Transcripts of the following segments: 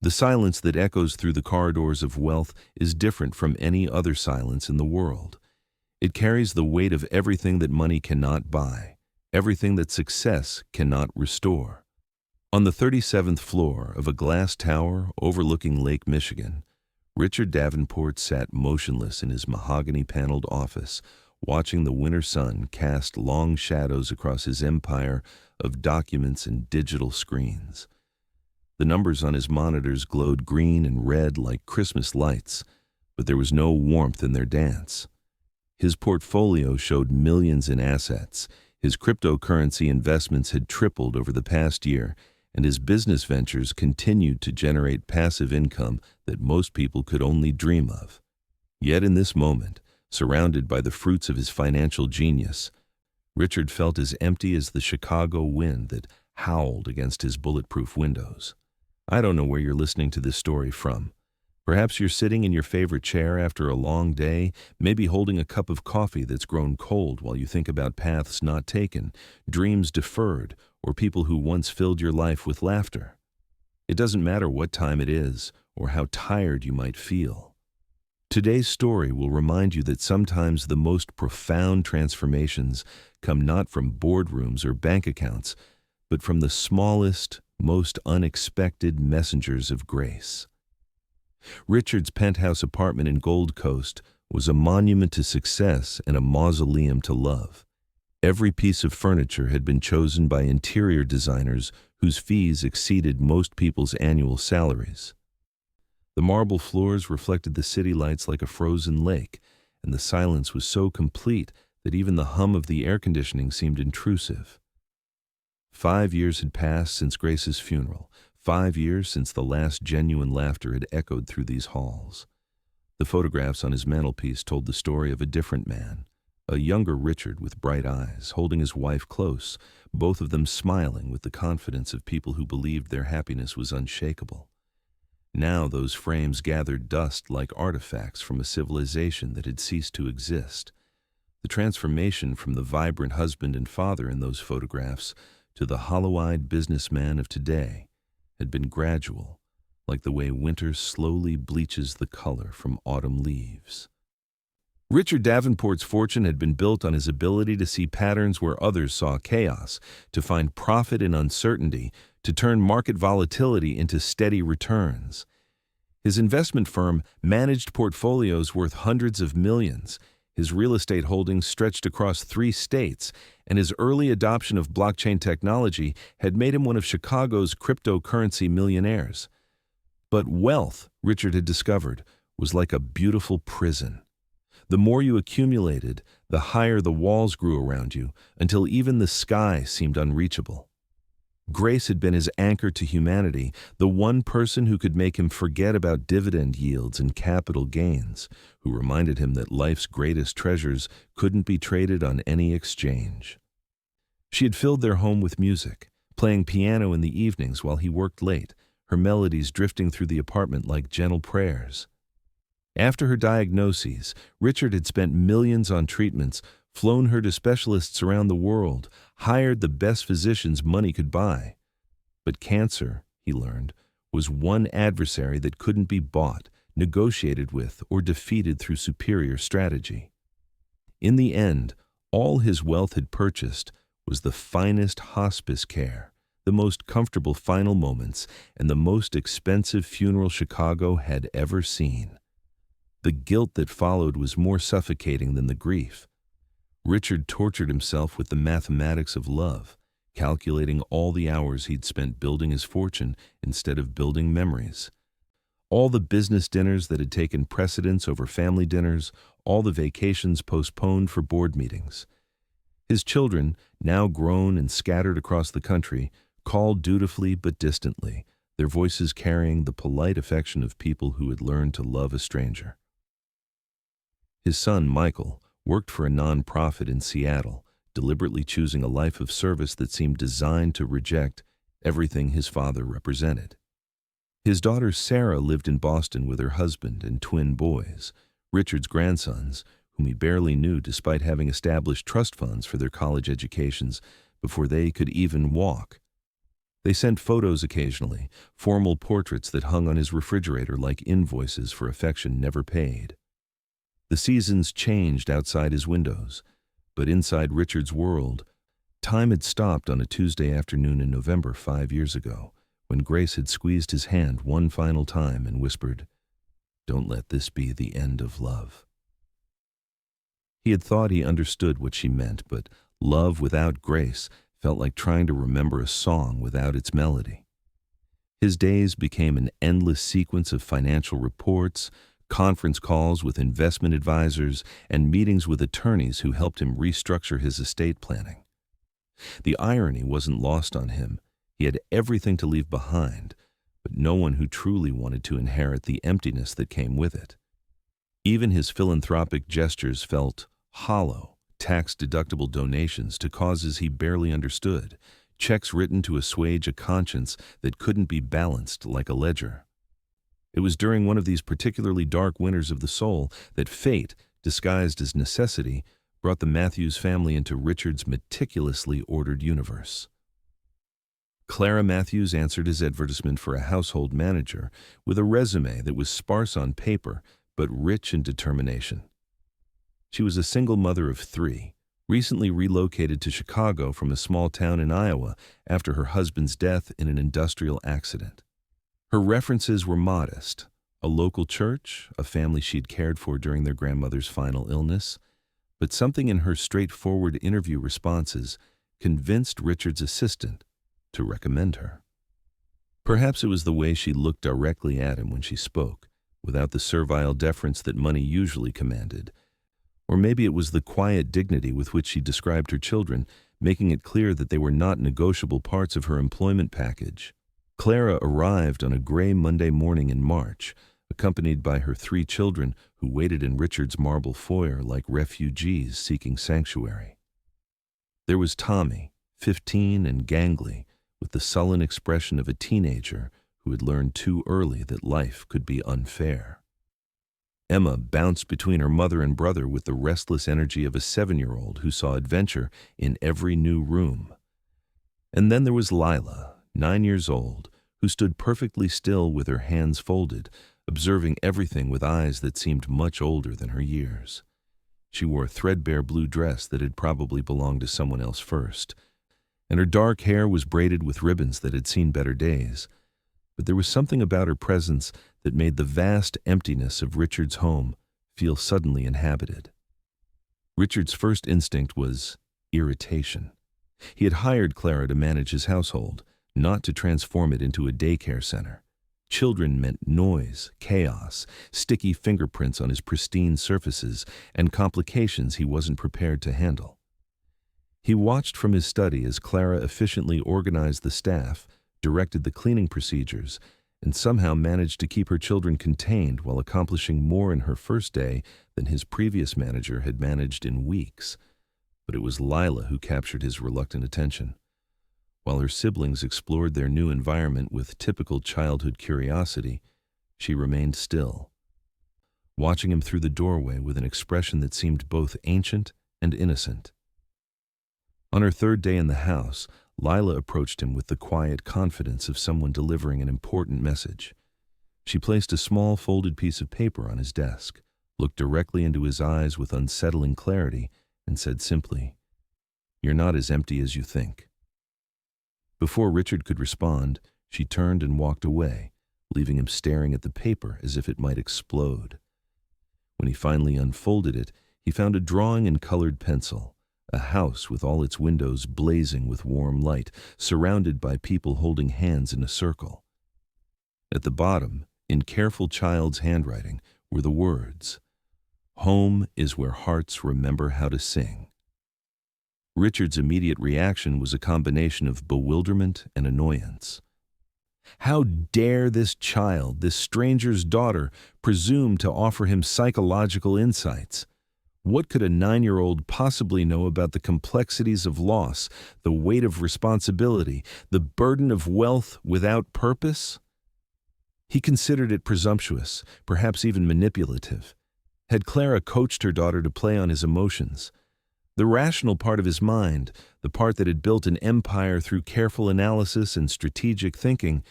The silence that echoes through the corridors of wealth is different from any other silence in the world. It carries the weight of everything that money cannot buy, everything that success cannot restore. On the 37th floor of a glass tower overlooking Lake Michigan, Richard Davenport sat motionless in his mahogany-paneled office, watching the winter sun cast long shadows across his empire of documents and digital screens. The numbers on his monitors glowed green and red like Christmas lights, but there was no warmth in their dance. His portfolio showed millions in assets. His cryptocurrency investments had tripled over the past year, and his business ventures continued to generate passive income that most people could only dream of. Yet in this moment, surrounded by the fruits of his financial genius, Richard felt as empty as the Chicago wind that howled against his bulletproof windows. I don't know where you're listening to this story from. Perhaps you're sitting in your favorite chair after a long day, maybe holding a cup of coffee that's grown cold while you think about paths not taken, dreams deferred, or people who once filled your life with laughter. It doesn't matter what time it is or how tired you might feel. Today's story will remind you that sometimes the most profound transformations come not from boardrooms or bank accounts, but from the smallest, most unexpected messengers of grace. Richard's penthouse apartment in Gold Coast was a monument to success and a mausoleum to love. Every piece of furniture had been chosen by interior designers whose fees exceeded most people's annual salaries. The marble floors reflected the city lights like a frozen lake, and the silence was so complete that even the hum of the air conditioning seemed intrusive. 5 years had passed since Grace's funeral. 5 years since the last genuine laughter had echoed through these halls. The photographs on his mantelpiece told the story of a different man, a younger Richard with bright eyes, holding his wife close, both of them smiling with the confidence of people who believed their happiness was unshakable. Now those frames gathered dust like artifacts from a civilization that had ceased to exist. The transformation from the vibrant husband and father in those photographs to the hollow-eyed businessman of today had been gradual, like the way winter slowly bleaches the color from autumn leaves. Richard Davenport's fortune had been built on his ability to see patterns where others saw chaos, to find profit in uncertainty, to turn market volatility into steady returns. His investment firm managed portfolios worth hundreds of millions. His real estate holdings stretched across 3 states, and his early adoption of blockchain technology had made him one of Chicago's cryptocurrency millionaires. But wealth, Richard had discovered, was like a beautiful prison. The more you accumulated, the higher the walls grew around you, until even the sky seemed unreachable. Grace had been his anchor to humanity, the one person who could make him forget about dividend yields and capital gains, who reminded him that life's greatest treasures couldn't be traded on any exchange. She had filled their home with music, playing piano in the evenings while he worked late, her melodies drifting through the apartment like gentle prayers. After her diagnoses, Richard had spent millions on treatments, flown her to specialists around the world, hired the best physicians money could buy. But cancer, he learned, was one adversary that couldn't be bought, negotiated with, or defeated through superior strategy. In the end, all his wealth had purchased was the finest hospice care, the most comfortable final moments, and the most expensive funeral Chicago had ever seen. The guilt that followed was more suffocating than the grief. Richard tortured himself with the mathematics of love, calculating all the hours he'd spent building his fortune instead of building memories. All the business dinners that had taken precedence over family dinners, all the vacations postponed for board meetings. His children, now grown and scattered across the country, called dutifully but distantly, their voices carrying the polite affection of people who had learned to love a stranger. His son, Michael, worked for a non-profit in Seattle, deliberately choosing a life of service that seemed designed to reject everything his father represented. His daughter Sarah lived in Boston with her husband and twin boys, Richard's grandsons, whom he barely knew despite having established trust funds for their college educations before they could even walk. They sent photos occasionally, formal portraits that hung on his refrigerator like invoices for affection never paid. The seasons changed outside his windows, but inside Richard's world, time had stopped on a Tuesday afternoon in November 5 years ago, when Grace had squeezed his hand one final time and whispered, "Don't let this be the end of love." He had thought he understood what she meant, but love without Grace felt like trying to remember a song without its melody. His days became an endless sequence of financial reports, conference calls with investment advisors, and meetings with attorneys who helped him restructure his estate planning. The irony wasn't lost on him. He had everything to leave behind, but no one who truly wanted to inherit the emptiness that came with it. Even his philanthropic gestures felt hollow. Tax-deductible donations to causes he barely understood, checks written to assuage a conscience that couldn't be balanced like a ledger. It was during one of these particularly dark winters of the soul that fate, disguised as necessity, brought the Matthews family into Richard's meticulously ordered universe. Clara Matthews answered his advertisement for a household manager with a resume that was sparse on paper but rich in determination. She was a single mother of 3, recently relocated to Chicago from a small town in Iowa after her husband's death in an industrial accident. Her references were modest: a local church, a family she'd cared for during their grandmother's final illness, but something in her straightforward interview responses convinced Richard's assistant to recommend her. Perhaps it was the way she looked directly at him when she spoke, without the servile deference that money usually commanded. Or maybe it was the quiet dignity with which she described her children, making it clear that they were not negotiable parts of her employment package. Clara arrived on a gray Monday morning in March, accompanied by her 3 children who waited in Richard's marble foyer like refugees seeking sanctuary. There was Tommy, 15 and gangly, with the sullen expression of a teenager who had learned too early that life could be unfair. Emma bounced between her mother and brother with the restless energy of a 7-year-old who saw adventure in every new room. And then there was Lila, 9 years old, who stood perfectly still with her hands folded, observing everything with eyes that seemed much older than her years. She wore a threadbare blue dress that had probably belonged to someone else first, and her dark hair was braided with ribbons that had seen better days. But there was something about her presence that made the vast emptiness of Richard's home feel suddenly inhabited. Richard's first instinct was irritation. He had hired Clara to manage his household, not to transform it into a daycare center. Children meant noise, chaos, sticky fingerprints on his pristine surfaces, and complications he wasn't prepared to handle. He watched from his study as Clara efficiently organized the staff, directed the cleaning procedures, and somehow managed to keep her children contained while accomplishing more in her first day than his previous manager had managed in weeks. But it was Lila who captured his reluctant attention. While her siblings explored their new environment with typical childhood curiosity, she remained still, watching him through the doorway with an expression that seemed both ancient and innocent. On her 3rd day in the house, Lila approached him with the quiet confidence of someone delivering an important message. She placed a small folded piece of paper on his desk, looked directly into his eyes with unsettling clarity, and said simply, "You're not as empty as you think." Before Richard could respond, she turned and walked away, leaving him staring at the paper as if it might explode. When he finally unfolded it, he found a drawing in colored pencil, a house with all its windows blazing with warm light, surrounded by people holding hands in a circle. At the bottom, in careful child's handwriting, were the words, "Home is where hearts remember how to sing." Richard's immediate reaction was a combination of bewilderment and annoyance. How dare this child, this stranger's daughter, presume to offer him psychological insights? What could a 9-year-old possibly know about the complexities of loss, the weight of responsibility, the burden of wealth without purpose? He considered it presumptuous, perhaps even manipulative. Had Clara coached her daughter to play on his emotions? The rational part of his mind, the part that had built an empire through careful analysis and strategic thinking,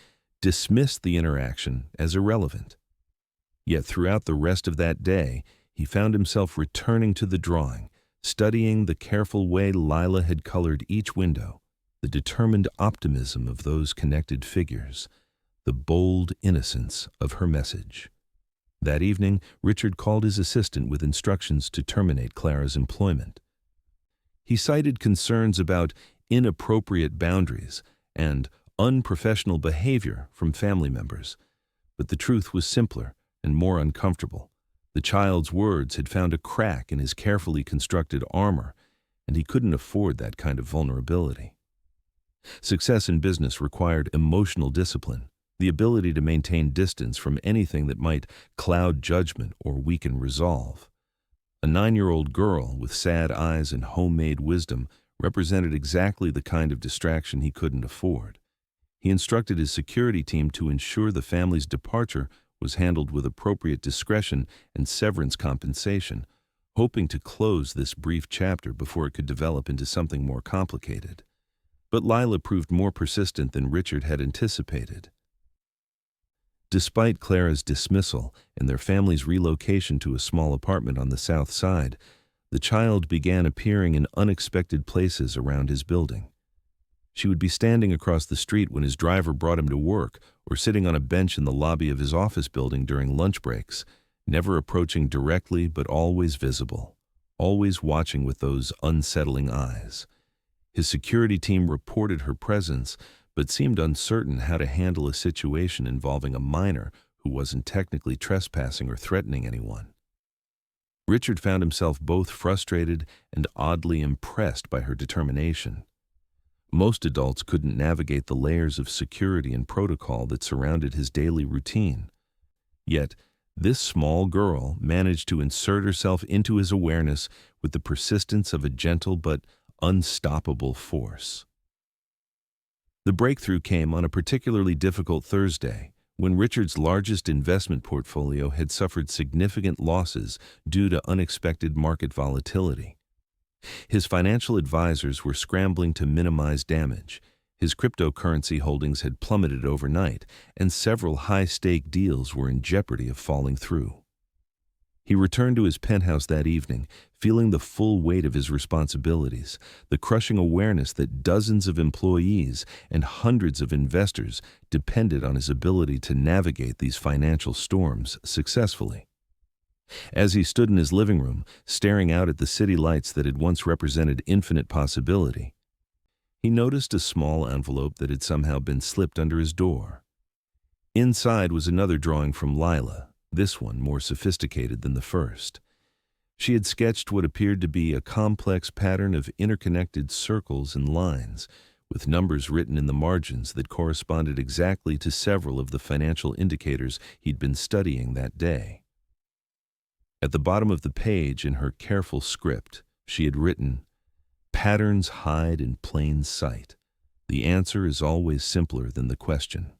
dismissed the interaction as irrelevant. Yet throughout the rest of that day, he found himself returning to the drawing, studying the careful way Lila had colored each window, the determined optimism of those connected figures, the bold innocence of her message. That evening, Richard called his assistant with instructions to terminate Clara's employment. He cited concerns about inappropriate boundaries and unprofessional behavior from family members, but the truth was simpler and more uncomfortable. The child's words had found a crack in his carefully constructed armor, and he couldn't afford that kind of vulnerability. Success in business required emotional discipline, the ability to maintain distance from anything that might cloud judgment or weaken resolve. A 9-year-old girl with sad eyes and homemade wisdom represented exactly the kind of distraction he couldn't afford. He instructed his security team to ensure the family's departure was handled with appropriate discretion and severance compensation, hoping to close this brief chapter before it could develop into something more complicated. But Lila proved more persistent than Richard had anticipated. Despite Clara's dismissal and their family's relocation to a small apartment on the south side, the child began appearing in unexpected places around his building. She would be standing across the street when his driver brought him to work, or sitting on a bench in the lobby of his office building during lunch breaks, never approaching directly but always visible, always watching with those unsettling eyes. His security team reported her presence, but seemed uncertain how to handle a situation involving a minor who wasn't technically trespassing or threatening anyone. Richard found himself both frustrated and oddly impressed by her determination. Most adults couldn't navigate the layers of security and protocol that surrounded his daily routine. Yet, this small girl managed to insert herself into his awareness with the persistence of a gentle but unstoppable force. The breakthrough came on a particularly difficult Thursday, when Richard's largest investment portfolio had suffered significant losses due to unexpected market volatility. His financial advisors were scrambling to minimize damage. His cryptocurrency holdings had plummeted overnight, and several high-stake deals were in jeopardy of falling through. He returned to his penthouse that evening, feeling the full weight of his responsibilities, the crushing awareness that dozens of employees and hundreds of investors depended on his ability to navigate these financial storms successfully. As he stood in his living room, staring out at the city lights that had once represented infinite possibility, he noticed a small envelope that had somehow been slipped under his door. Inside was another drawing from Lila, this one more sophisticated than the first. She had sketched what appeared to be a complex pattern of interconnected circles and lines, with numbers written in the margins that corresponded exactly to several of the financial indicators he'd been studying that day. At the bottom of the page, in her careful script, she had written, "Patterns hide in plain sight. The answer is always simpler than the question."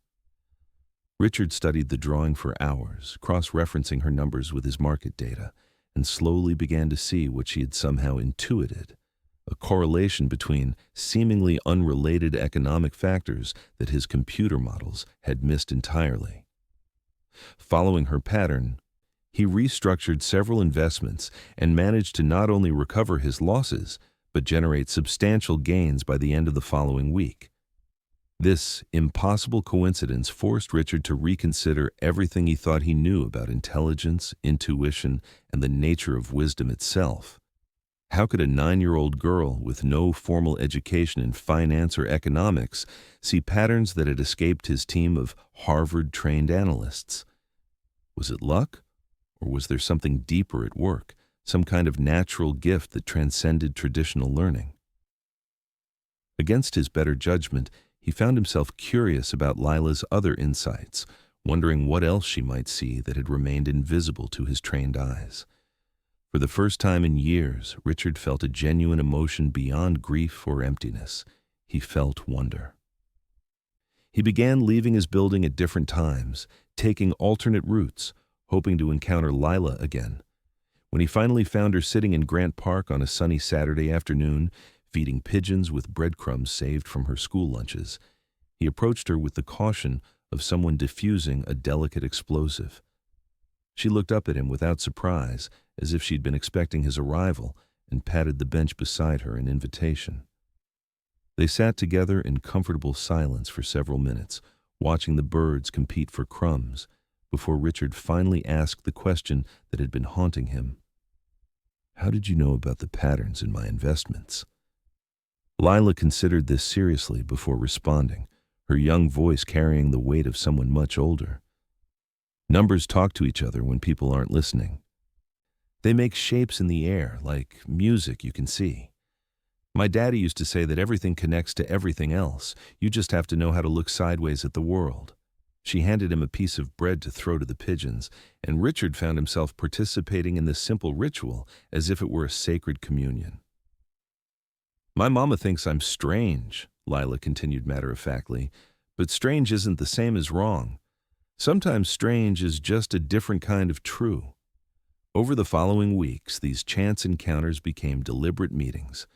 Richard studied the drawing for hours, cross-referencing her numbers with his market data, and slowly began to see what she had somehow intuited, a correlation between seemingly unrelated economic factors that his computer models had missed entirely. Following her pattern, he restructured several investments and managed to not only recover his losses, but generate substantial gains by the end of the following week. This impossible coincidence forced Richard to reconsider everything he thought he knew about intelligence, intuition, and the nature of wisdom itself. How could a 9-year-old girl with no formal education in finance or economics see patterns that had escaped his team of Harvard-trained analysts? Was it luck, or was there something deeper at work, some kind of natural gift that transcended traditional learning? Against his better judgment, he found himself curious about Lila's other insights, wondering what else she might see that had remained invisible to his trained eyes. For the first time in years, Richard felt a genuine emotion beyond grief or emptiness. He felt wonder. He began leaving his building at different times, taking alternate routes, hoping to encounter Lila again. When he finally found her sitting in Grant Park on a sunny Saturday afternoon, feeding pigeons with breadcrumbs saved from her school lunches, he approached her with the caution of someone diffusing a delicate explosive. She looked up at him without surprise, as if she'd been expecting his arrival, and patted the bench beside her in invitation. They sat together in comfortable silence for several minutes, watching the birds compete for crumbs, before Richard finally asked the question that had been haunting him. "How did you know about the patterns in my investments?" Lila considered this seriously before responding, her young voice carrying the weight of someone much older. "Numbers talk to each other when people aren't listening. They make shapes in the air, like music you can see. My daddy used to say that everything connects to everything else. You just have to know how to look sideways at the world." She handed him a piece of bread to throw to the pigeons, and Richard found himself participating in this simple ritual as if it were a sacred communion. "My mama thinks I'm strange," Lila continued matter-of-factly, "but strange isn't the same as wrong. Sometimes strange is just a different kind of true." Over the following weeks, these chance encounters became deliberate meetings.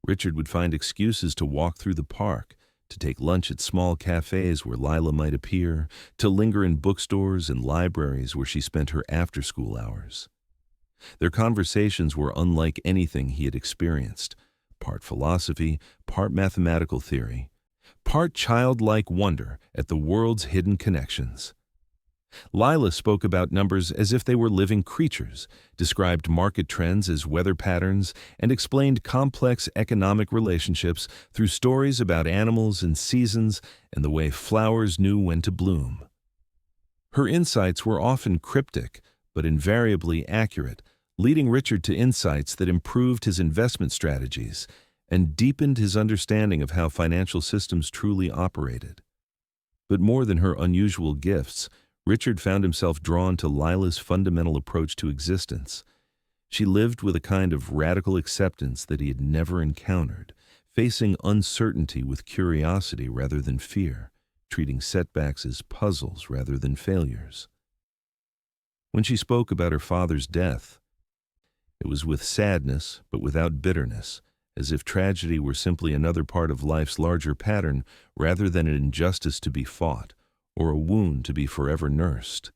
Richard would find excuses to walk through the park, to take lunch at small cafes where Lila might appear, to linger in bookstores and libraries where she spent her after-school hours. Their conversations were unlike anything he had experienced, part philosophy, part mathematical theory, part childlike wonder at the world's hidden connections. Lila spoke about numbers as if they were living creatures, described market trends as weather patterns, and explained complex economic relationships through stories about animals and seasons and the way flowers knew when to bloom. Her insights were often cryptic, but invariably accurate, leading Richard to insights that improved his investment strategies and deepened his understanding of how financial systems truly operated. But more than her unusual gifts, Richard found himself drawn to Lila's fundamental approach to existence. She lived with a kind of radical acceptance that he had never encountered, facing uncertainty with curiosity rather than fear, treating setbacks as puzzles rather than failures. When she spoke about her father's death, it was with sadness but without bitterness, as if tragedy were simply another part of life's larger pattern rather than an injustice to be fought or a wound to be forever nursed.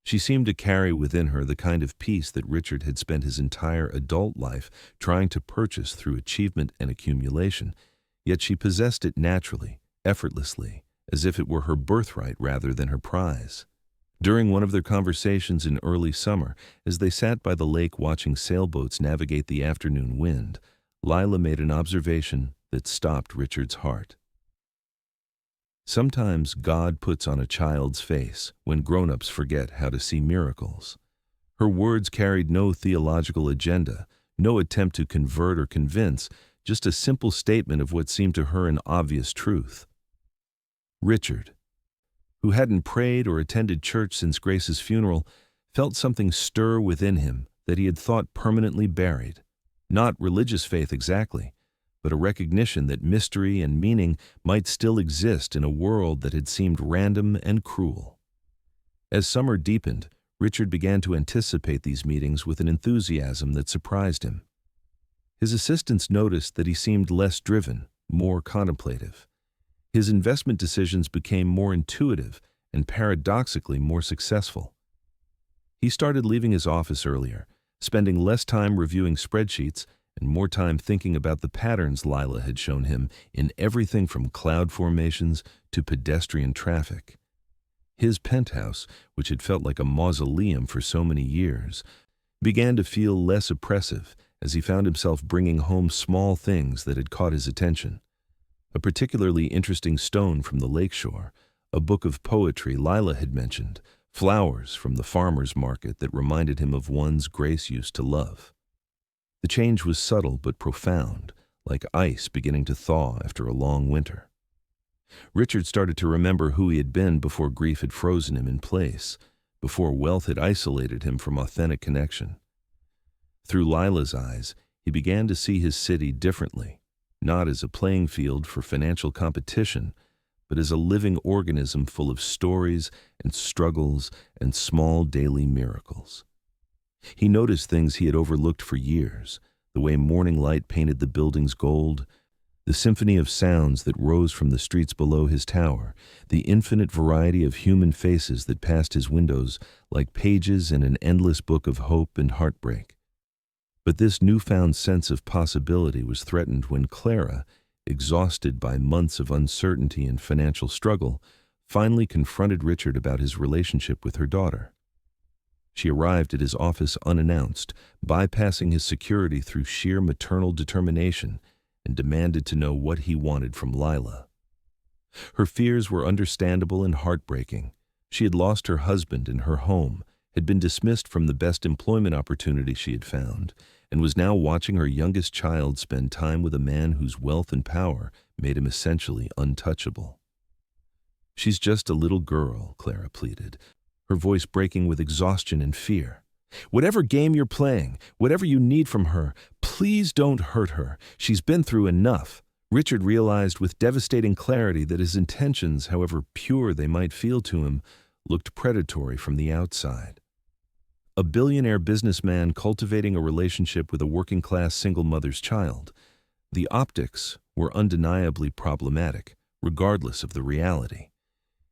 She seemed to carry within her the kind of peace that Richard had spent his entire adult life trying to purchase through achievement and accumulation, yet she possessed it naturally, effortlessly, as if it were her birthright rather than her prize. During one of their conversations in early summer, as they sat by the lake watching sailboats navigate the afternoon wind, Lila made an observation that stopped Richard's heart. "Sometimes God puts on a child's face when grown-ups forget how to see miracles." Her words carried no theological agenda, no attempt to convert or convince, just a simple statement of what seemed to her an obvious truth. Richard, who hadn't prayed or attended church since Grace's funeral, felt something stir within him that he had thought permanently buried. Not religious faith exactly, but a recognition that mystery and meaning might still exist in a world that had seemed random and cruel. As summer deepened, Richard began to anticipate these meetings with an enthusiasm that surprised him. His assistants noticed that he seemed less driven, more contemplative. His investment decisions became more intuitive and paradoxically more successful. He started leaving his office earlier, spending less time reviewing spreadsheets and more time thinking about the patterns Lila had shown him in everything from cloud formations to pedestrian traffic. His penthouse, which had felt like a mausoleum for so many years, began to feel less oppressive as he found himself bringing home small things that had caught his attention. A particularly interesting stone from the lakeshore, a book of poetry Lila had mentioned, flowers from the farmer's market that reminded him of ones Grace used to love. The change was subtle but profound, like ice beginning to thaw after a long winter. Richard started to remember who he had been before grief had frozen him in place, before wealth had isolated him from authentic connection. Through Lila's eyes, he began to see his city differently, not as a playing field for financial competition, but as a living organism full of stories and struggles and small daily miracles. He noticed things he had overlooked for years, the way morning light painted the buildings gold, the symphony of sounds that rose from the streets below his tower, the infinite variety of human faces that passed his windows like pages in an endless book of hope and heartbreak. But this newfound sense of possibility was threatened when Clara, exhausted by months of uncertainty and financial struggle, finally confronted Richard about his relationship with her daughter. She arrived at his office unannounced, bypassing his security through sheer maternal determination, and demanded to know what he wanted from Lila. Her fears were understandable and heartbreaking. She had lost her husband and her home, had been dismissed from the best employment opportunity she had found, and was now watching her youngest child spend time with a man whose wealth and power made him essentially untouchable. "She's just a little girl," Clara pleaded, her voice breaking with exhaustion and fear. "Whatever game you're playing, whatever you need from her, please don't hurt her. She's been through enough." Richard realized with devastating clarity that his intentions, however pure they might feel to him, looked predatory from the outside. A billionaire businessman cultivating a relationship with a working-class single mother's child. The optics were undeniably problematic, regardless of the reality.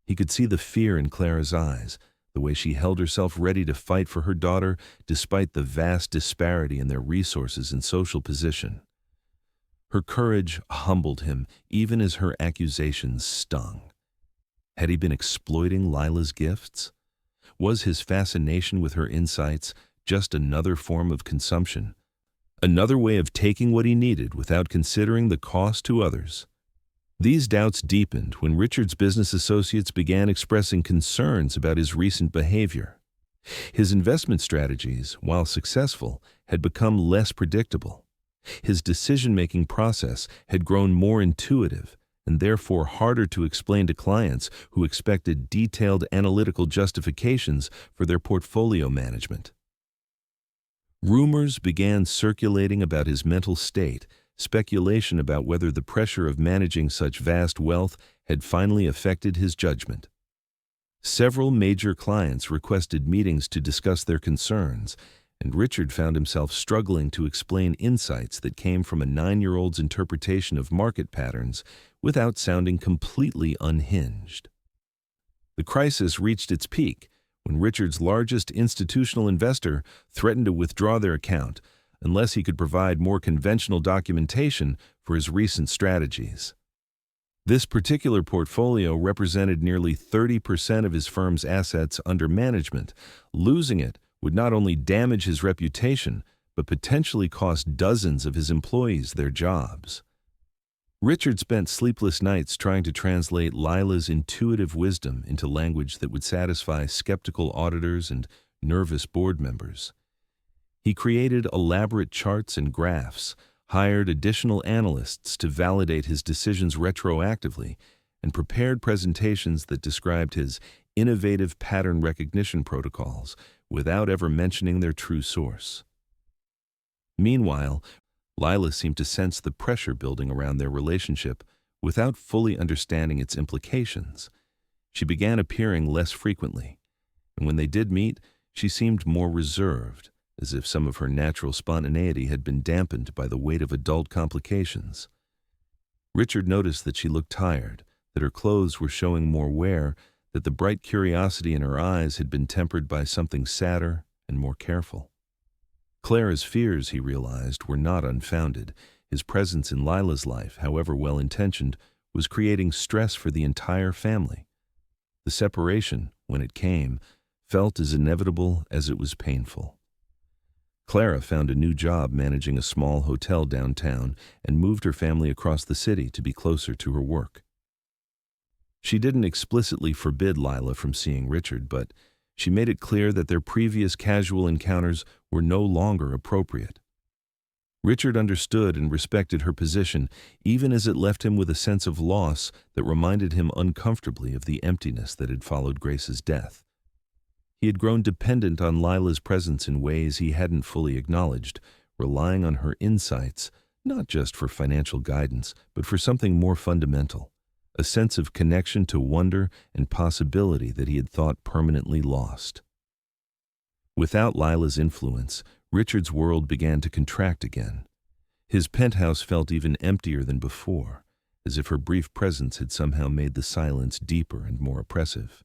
He could see the fear in Clara's eyes, the way she held herself ready to fight for her daughter despite the vast disparity in their resources and social position. Her courage humbled him even as her accusations stung. Had he been exploiting Lila's gifts? Was his fascination with her insights just another form of consumption? Another way of taking what he needed without considering the cost to others? These doubts deepened when Richard's business associates began expressing concerns about his recent behavior. His investment strategies, while successful, had become less predictable. His decision-making process had grown more intuitive and therefore harder to explain to clients who expected detailed analytical justifications for their portfolio management. Rumors began circulating about his mental state, speculation about whether the pressure of managing such vast wealth had finally affected his judgment. Several major clients requested meetings to discuss their concerns, and Richard found himself struggling to explain insights that came from a 9-year-old's interpretation of market patterns without sounding completely unhinged. The crisis reached its peak when Richard's largest institutional investor threatened to withdraw their account unless he could provide more conventional documentation for his recent strategies. This particular portfolio represented nearly 30% of his firm's assets under management. Losing it would not only damage his reputation, but potentially cost dozens of his employees their jobs. Richard spent sleepless nights trying to translate Lila's intuitive wisdom into language that would satisfy skeptical auditors and nervous board members. He created elaborate charts and graphs, hired additional analysts to validate his decisions retroactively, and prepared presentations that described his innovative pattern recognition protocols without ever mentioning their true source. Meanwhile, Lila seemed to sense the pressure building around their relationship without fully understanding its implications. She began appearing less frequently, and when they did meet, she seemed more reserved, as if some of her natural spontaneity had been dampened by the weight of adult complications. Richard noticed that she looked tired, that her clothes were showing more wear, that the bright curiosity in her eyes had been tempered by something sadder and more careful. Clara's fears, he realized, were not unfounded. His presence in Lila's life, however well-intentioned, was creating stress for the entire family. The separation, when it came, felt as inevitable as it was painful. Clara found a new job managing a small hotel downtown and moved her family across the city to be closer to her work. She didn't explicitly forbid Lila from seeing Richard, but she made it clear that their previous casual encounters were no longer appropriate. Richard understood and respected her position, even as it left him with a sense of loss that reminded him uncomfortably of the emptiness that had followed Grace's death. He had grown dependent on Lila's presence in ways he hadn't fully acknowledged, relying on her insights, not just for financial guidance, but for something more fundamental, a sense of connection to wonder and possibility that he had thought permanently lost. Without Lila's influence, Richard's world began to contract again. His penthouse felt even emptier than before, as if her brief presence had somehow made the silence deeper and more oppressive.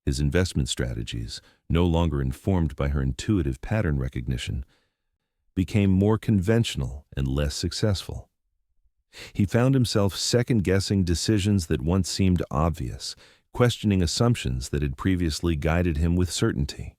His investment strategies, no longer informed by her intuitive pattern recognition, became more conventional and less successful. He found himself second-guessing decisions that once seemed obvious, questioning assumptions that had previously guided him with certainty.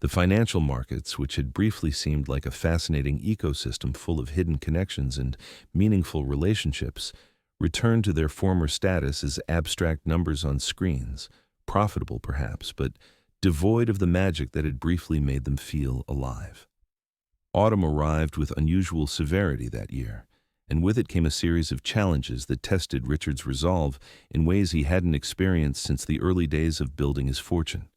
The financial markets, which had briefly seemed like a fascinating ecosystem full of hidden connections and meaningful relationships, returned to their former status as abstract numbers on screens, profitable perhaps, but devoid of the magic that had briefly made them feel alive. Autumn arrived with unusual severity that year, and with it came a series of challenges that tested Richard's resolve in ways he hadn't experienced since the early days of building his fortune.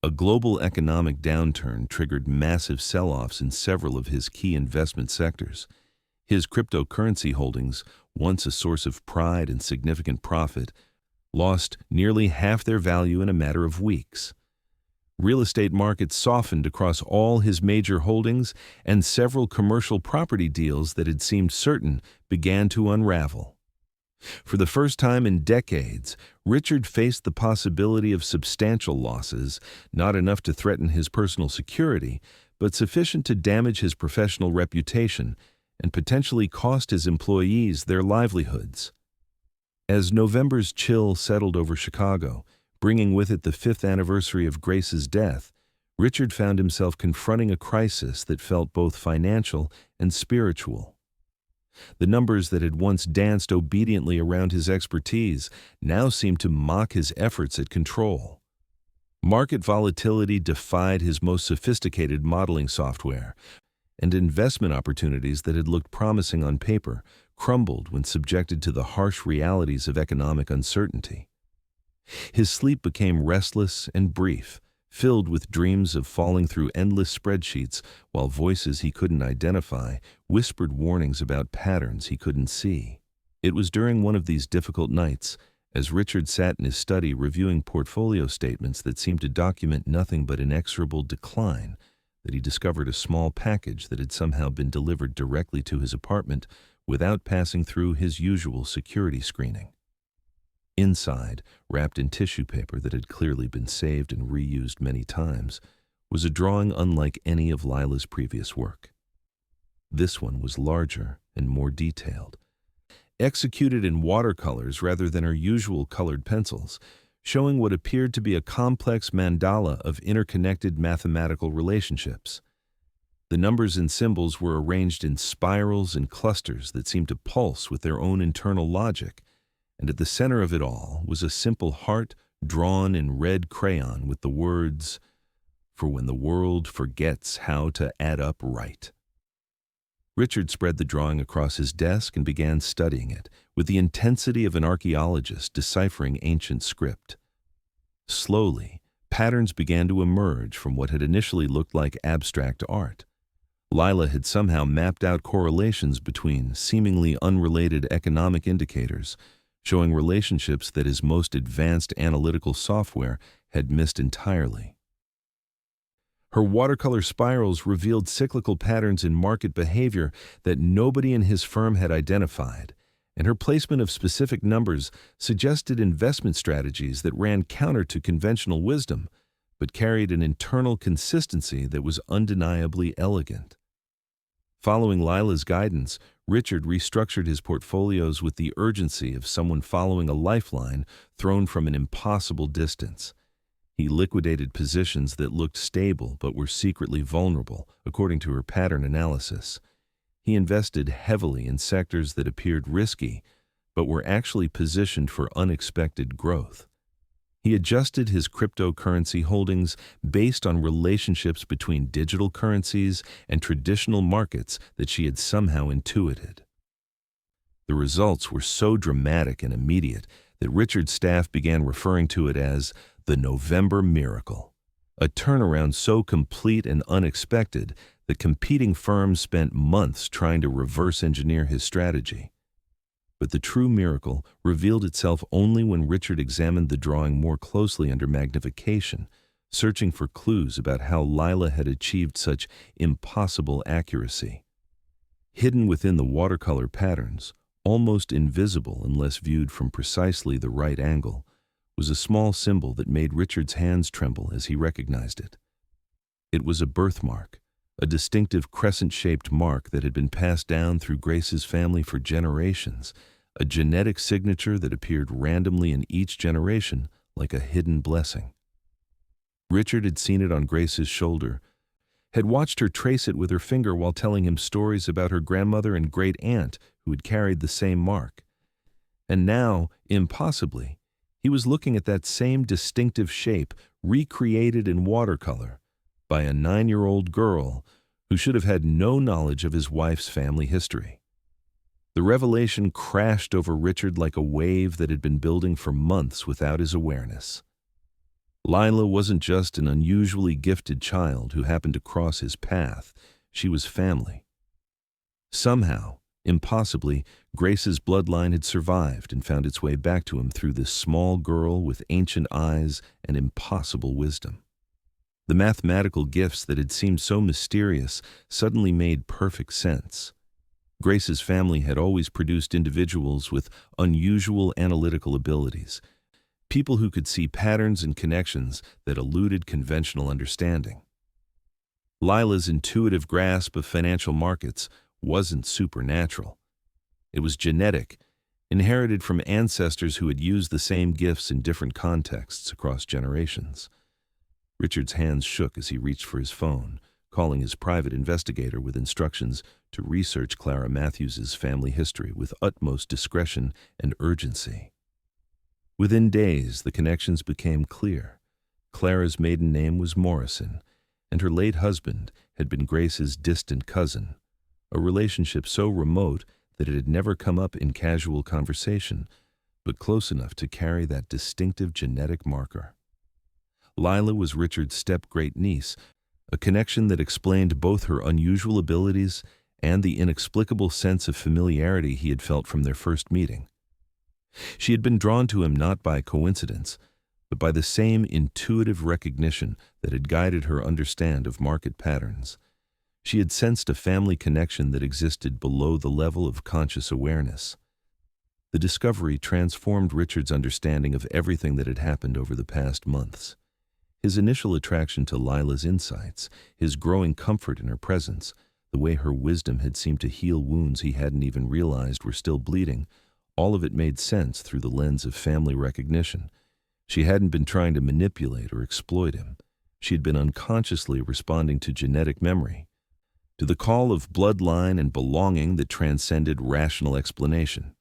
A global economic downturn triggered massive sell-offs in several of his key investment sectors. His cryptocurrency holdings, once a source of pride and significant profit, lost nearly half their value in a matter of weeks. Real estate markets softened across all his major holdings, and several commercial property deals that had seemed certain began to unravel. For the first time in decades, Richard faced the possibility of substantial losses, not enough to threaten his personal security, but sufficient to damage his professional reputation and potentially cost his employees their livelihoods. As November's chill settled over Chicago, bringing with it the 5th anniversary of Grace's death, Richard found himself confronting a crisis that felt both financial and spiritual. The numbers that had once danced obediently around his expertise now seemed to mock his efforts at control. Market volatility defied his most sophisticated modeling software, and investment opportunities that had looked promising on paper crumbled when subjected to the harsh realities of economic uncertainty. His sleep became restless and brief, filled with dreams of falling through endless spreadsheets while voices he couldn't identify whispered warnings about patterns he couldn't see. It was during one of these difficult nights, as Richard sat in his study reviewing portfolio statements that seemed to document nothing but inexorable decline, that he discovered a small package that had somehow been delivered directly to his apartment without passing through his usual security screening. Inside, wrapped in tissue paper that had clearly been saved and reused many times, was a drawing unlike any of Lila's previous work. This one was larger and more detailed, executed in watercolors rather than her usual colored pencils, showing what appeared to be a complex mandala of interconnected mathematical relationships. The numbers and symbols were arranged in spirals and clusters that seemed to pulse with their own internal logic, and at the center of it all was a simple heart drawn in red crayon with the words, "For when the world forgets how to add up right." Richard spread the drawing across his desk and began studying it with the intensity of an archaeologist deciphering ancient script. Slowly, patterns began to emerge from what had initially looked like abstract art. Lila had somehow mapped out correlations between seemingly unrelated economic indicators, showing relationships that his most advanced analytical software had missed entirely. Her watercolor spirals revealed cyclical patterns in market behavior that nobody in his firm had identified, and her placement of specific numbers suggested investment strategies that ran counter to conventional wisdom, but carried an internal consistency that was undeniably elegant. Following Lila's guidance, Richard restructured his portfolios with the urgency of someone following a lifeline thrown from an impossible distance. He liquidated positions that looked stable but were secretly vulnerable, according to her pattern analysis. He invested heavily in sectors that appeared risky, but were actually positioned for unexpected growth. He adjusted his cryptocurrency holdings based on relationships between digital currencies and traditional markets that she had somehow intuited. The results were so dramatic and immediate that Richard's staff began referring to it as the November miracle, a turnaround so complete and unexpected that competing firms spent months trying to reverse engineer his strategy. But the true miracle revealed itself only when Richard examined the drawing more closely under magnification, searching for clues about how Lila had achieved such impossible accuracy. Hidden within the watercolor patterns, almost invisible unless viewed from precisely the right angle, was a small symbol that made Richard's hands tremble as he recognized it. It was a birthmark, a distinctive crescent-shaped mark that had been passed down through Grace's family for generations, a genetic signature that appeared randomly in each generation like a hidden blessing. Richard had seen it on Grace's shoulder, had watched her trace it with her finger while telling him stories about her grandmother and great-aunt who had carried the same mark. And now, impossibly, he was looking at that same distinctive shape recreated in watercolor by a 9-year-old girl who should have had no knowledge of his wife's family history. The revelation crashed over Richard like a wave that had been building for months without his awareness. Lila wasn't just an unusually gifted child who happened to cross his path. She was family. Somehow, impossibly, Grace's bloodline had survived and found its way back to him through this small girl with ancient eyes and impossible wisdom. The mathematical gifts that had seemed so mysterious suddenly made perfect sense. Grace's family had always produced individuals with unusual analytical abilities, people who could see patterns and connections that eluded conventional understanding. Lila's intuitive grasp of financial markets wasn't supernatural. It was genetic, inherited from ancestors who had used the same gifts in different contexts across generations. Richard's hands shook as he reached for his phone, calling his private investigator with instructions to research Clara Matthews's family history with utmost discretion and urgency. Within days, the connections became clear. Clara's maiden name was Morrison, and her late husband had been Grace's distant cousin, a relationship so remote that it had never come up in casual conversation, but close enough to carry that distinctive genetic marker. Lila was Richard's step-great-niece, a connection that explained both her unusual abilities and the inexplicable sense of familiarity he had felt from their first meeting. She had been drawn to him not by coincidence, but by the same intuitive recognition that had guided her understanding of market patterns. She had sensed a family connection that existed below the level of conscious awareness. The discovery transformed Richard's understanding of everything that had happened over the past months. His initial attraction to Lila's insights, his growing comfort in her presence, the way her wisdom had seemed to heal wounds he hadn't even realized were still bleeding, all of it made sense through the lens of family recognition. She hadn't been trying to manipulate or exploit him. She had been unconsciously responding to genetic memory, to the call of bloodline and belonging that transcended rational explanation.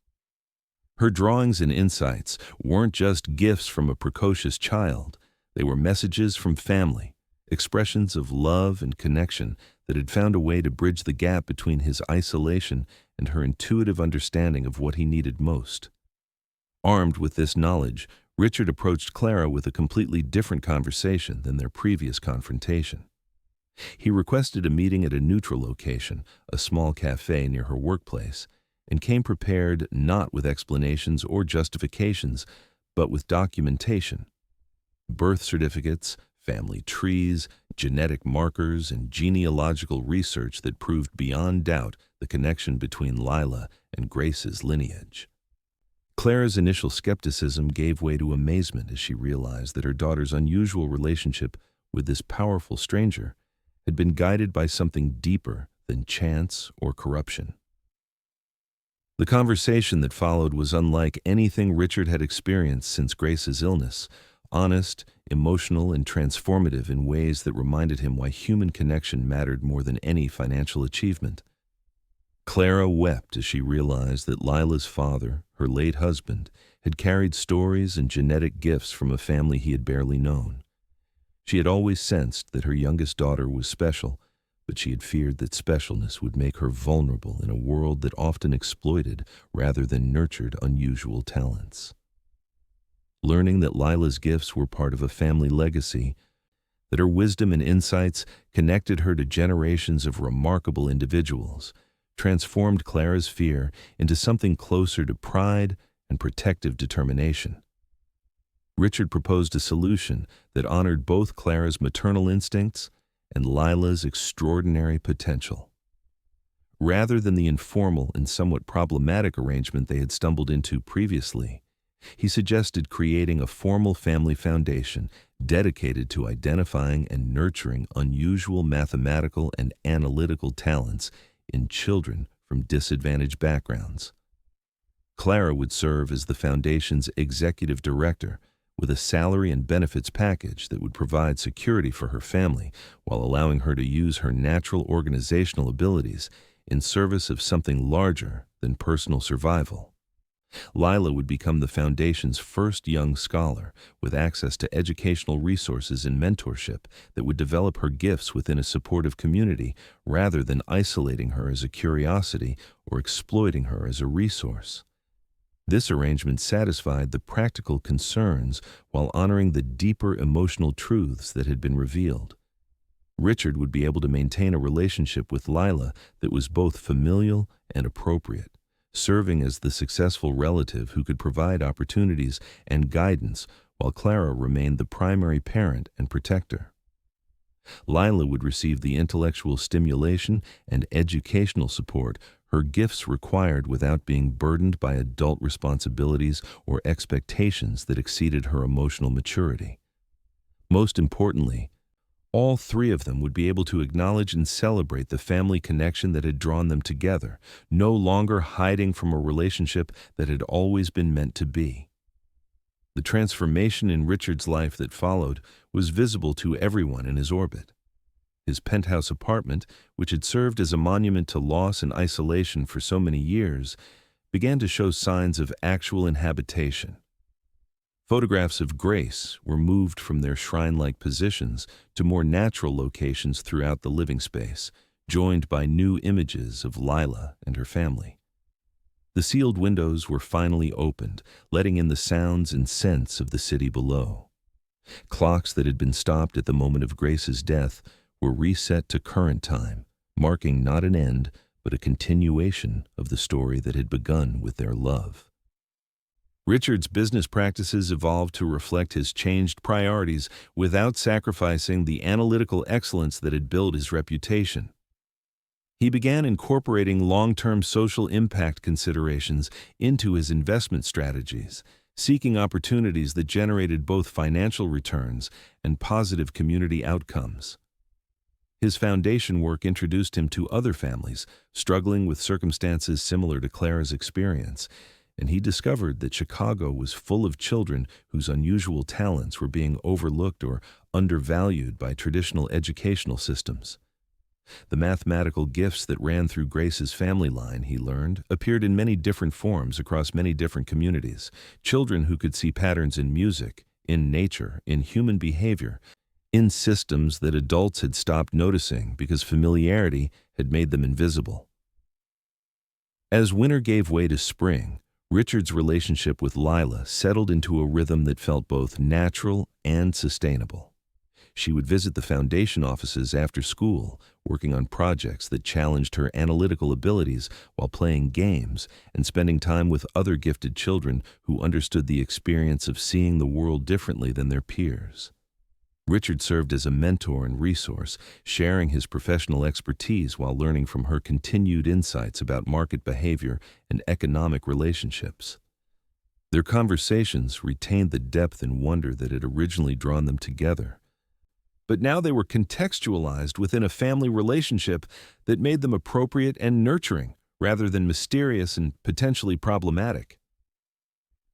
Her drawings and insights weren't just gifts from a precocious child. They were messages from family, expressions of love and connection that had found a way to bridge the gap between his isolation and her intuitive understanding of what he needed most. Armed with this knowledge, Richard approached Clara with a completely different conversation than their previous confrontation. He requested a meeting at a neutral location, a small cafe near her workplace, and came prepared not with explanations or justifications, but with documentation. Birth certificates, family trees, genetic markers, and genealogical research that proved beyond doubt the connection between Lila and Grace's lineage. Clara's initial skepticism gave way to amazement as she realized that her daughter's unusual relationship with this powerful stranger had been guided by something deeper than chance or corruption. The conversation that followed was unlike anything Richard had experienced since Grace's illness, honest, emotional, and transformative in ways that reminded him why human connection mattered more than any financial achievement. Clara wept as she realized that Lila's father, her late husband, had carried stories and genetic gifts from a family he had barely known. She had always sensed that her youngest daughter was special, but she had feared that specialness would make her vulnerable in a world that often exploited rather than nurtured unusual talents. Learning that Lila's gifts were part of a family legacy, that her wisdom and insights connected her to generations of remarkable individuals, transformed Clara's fear into something closer to pride and protective determination. Richard proposed a solution that honored both Clara's maternal instincts and Lila's extraordinary potential. Rather than the informal and somewhat problematic arrangement they had stumbled into previously, he suggested creating a formal family foundation dedicated to identifying and nurturing unusual mathematical and analytical talents in children from disadvantaged backgrounds. Clara would serve as the foundation's executive director, with a salary and benefits package that would provide security for her family while allowing her to use her natural organizational abilities in service of something larger than personal survival. Lila would become the foundation's first young scholar, with access to educational resources and mentorship that would develop her gifts within a supportive community rather than isolating her as a curiosity or exploiting her as a resource. This arrangement satisfied the practical concerns while honoring the deeper emotional truths that had been revealed. Richard would be able to maintain a relationship with Lila that was both familial and appropriate, serving as the successful relative who could provide opportunities and guidance while Clara remained the primary parent and protector. Lila would receive the intellectual stimulation and educational support her gifts required without being burdened by adult responsibilities or expectations that exceeded her emotional maturity. Most importantly, all three of them would be able to acknowledge and celebrate the family connection that had drawn them together, no longer hiding from a relationship that had always been meant to be. The transformation in Richard's life that followed was visible to everyone in his orbit. His penthouse apartment, which had served as a monument to loss and isolation for so many years, began to show signs of actual inhabitation. Photographs of Grace were moved from their shrine-like positions to more natural locations throughout the living space, joined by new images of Lila and her family. The sealed windows were finally opened, letting in the sounds and scents of the city below. Clocks that had been stopped at the moment of Grace's death were reset to current time, marking not an end, but a continuation of the story that had begun with their love. Richard's business practices evolved to reflect his changed priorities without sacrificing the analytical excellence that had built his reputation. He began incorporating long-term social impact considerations into his investment strategies, seeking opportunities that generated both financial returns and positive community outcomes. His foundation work introduced him to other families struggling with circumstances similar to Clara's experience, and he discovered that Chicago was full of children whose unusual talents were being overlooked or undervalued by traditional educational systems. The mathematical gifts that ran through Grace's family line, he learned, appeared in many different forms across many different communities. Children who could see patterns in music, in nature, in human behavior, in systems that adults had stopped noticing because familiarity had made them invisible. As winter gave way to spring, Richard's relationship with Lila settled into a rhythm that felt both natural and sustainable. She would visit the foundation offices after school, working on projects that challenged her analytical abilities while playing games and spending time with other gifted children who understood the experience of seeing the world differently than their peers. Richard served as a mentor and resource, sharing his professional expertise while learning from her continued insights about market behavior and economic relationships. Their conversations retained the depth and wonder that had originally drawn them together. But now they were contextualized within a family relationship that made them appropriate and nurturing, rather than mysterious and potentially problematic.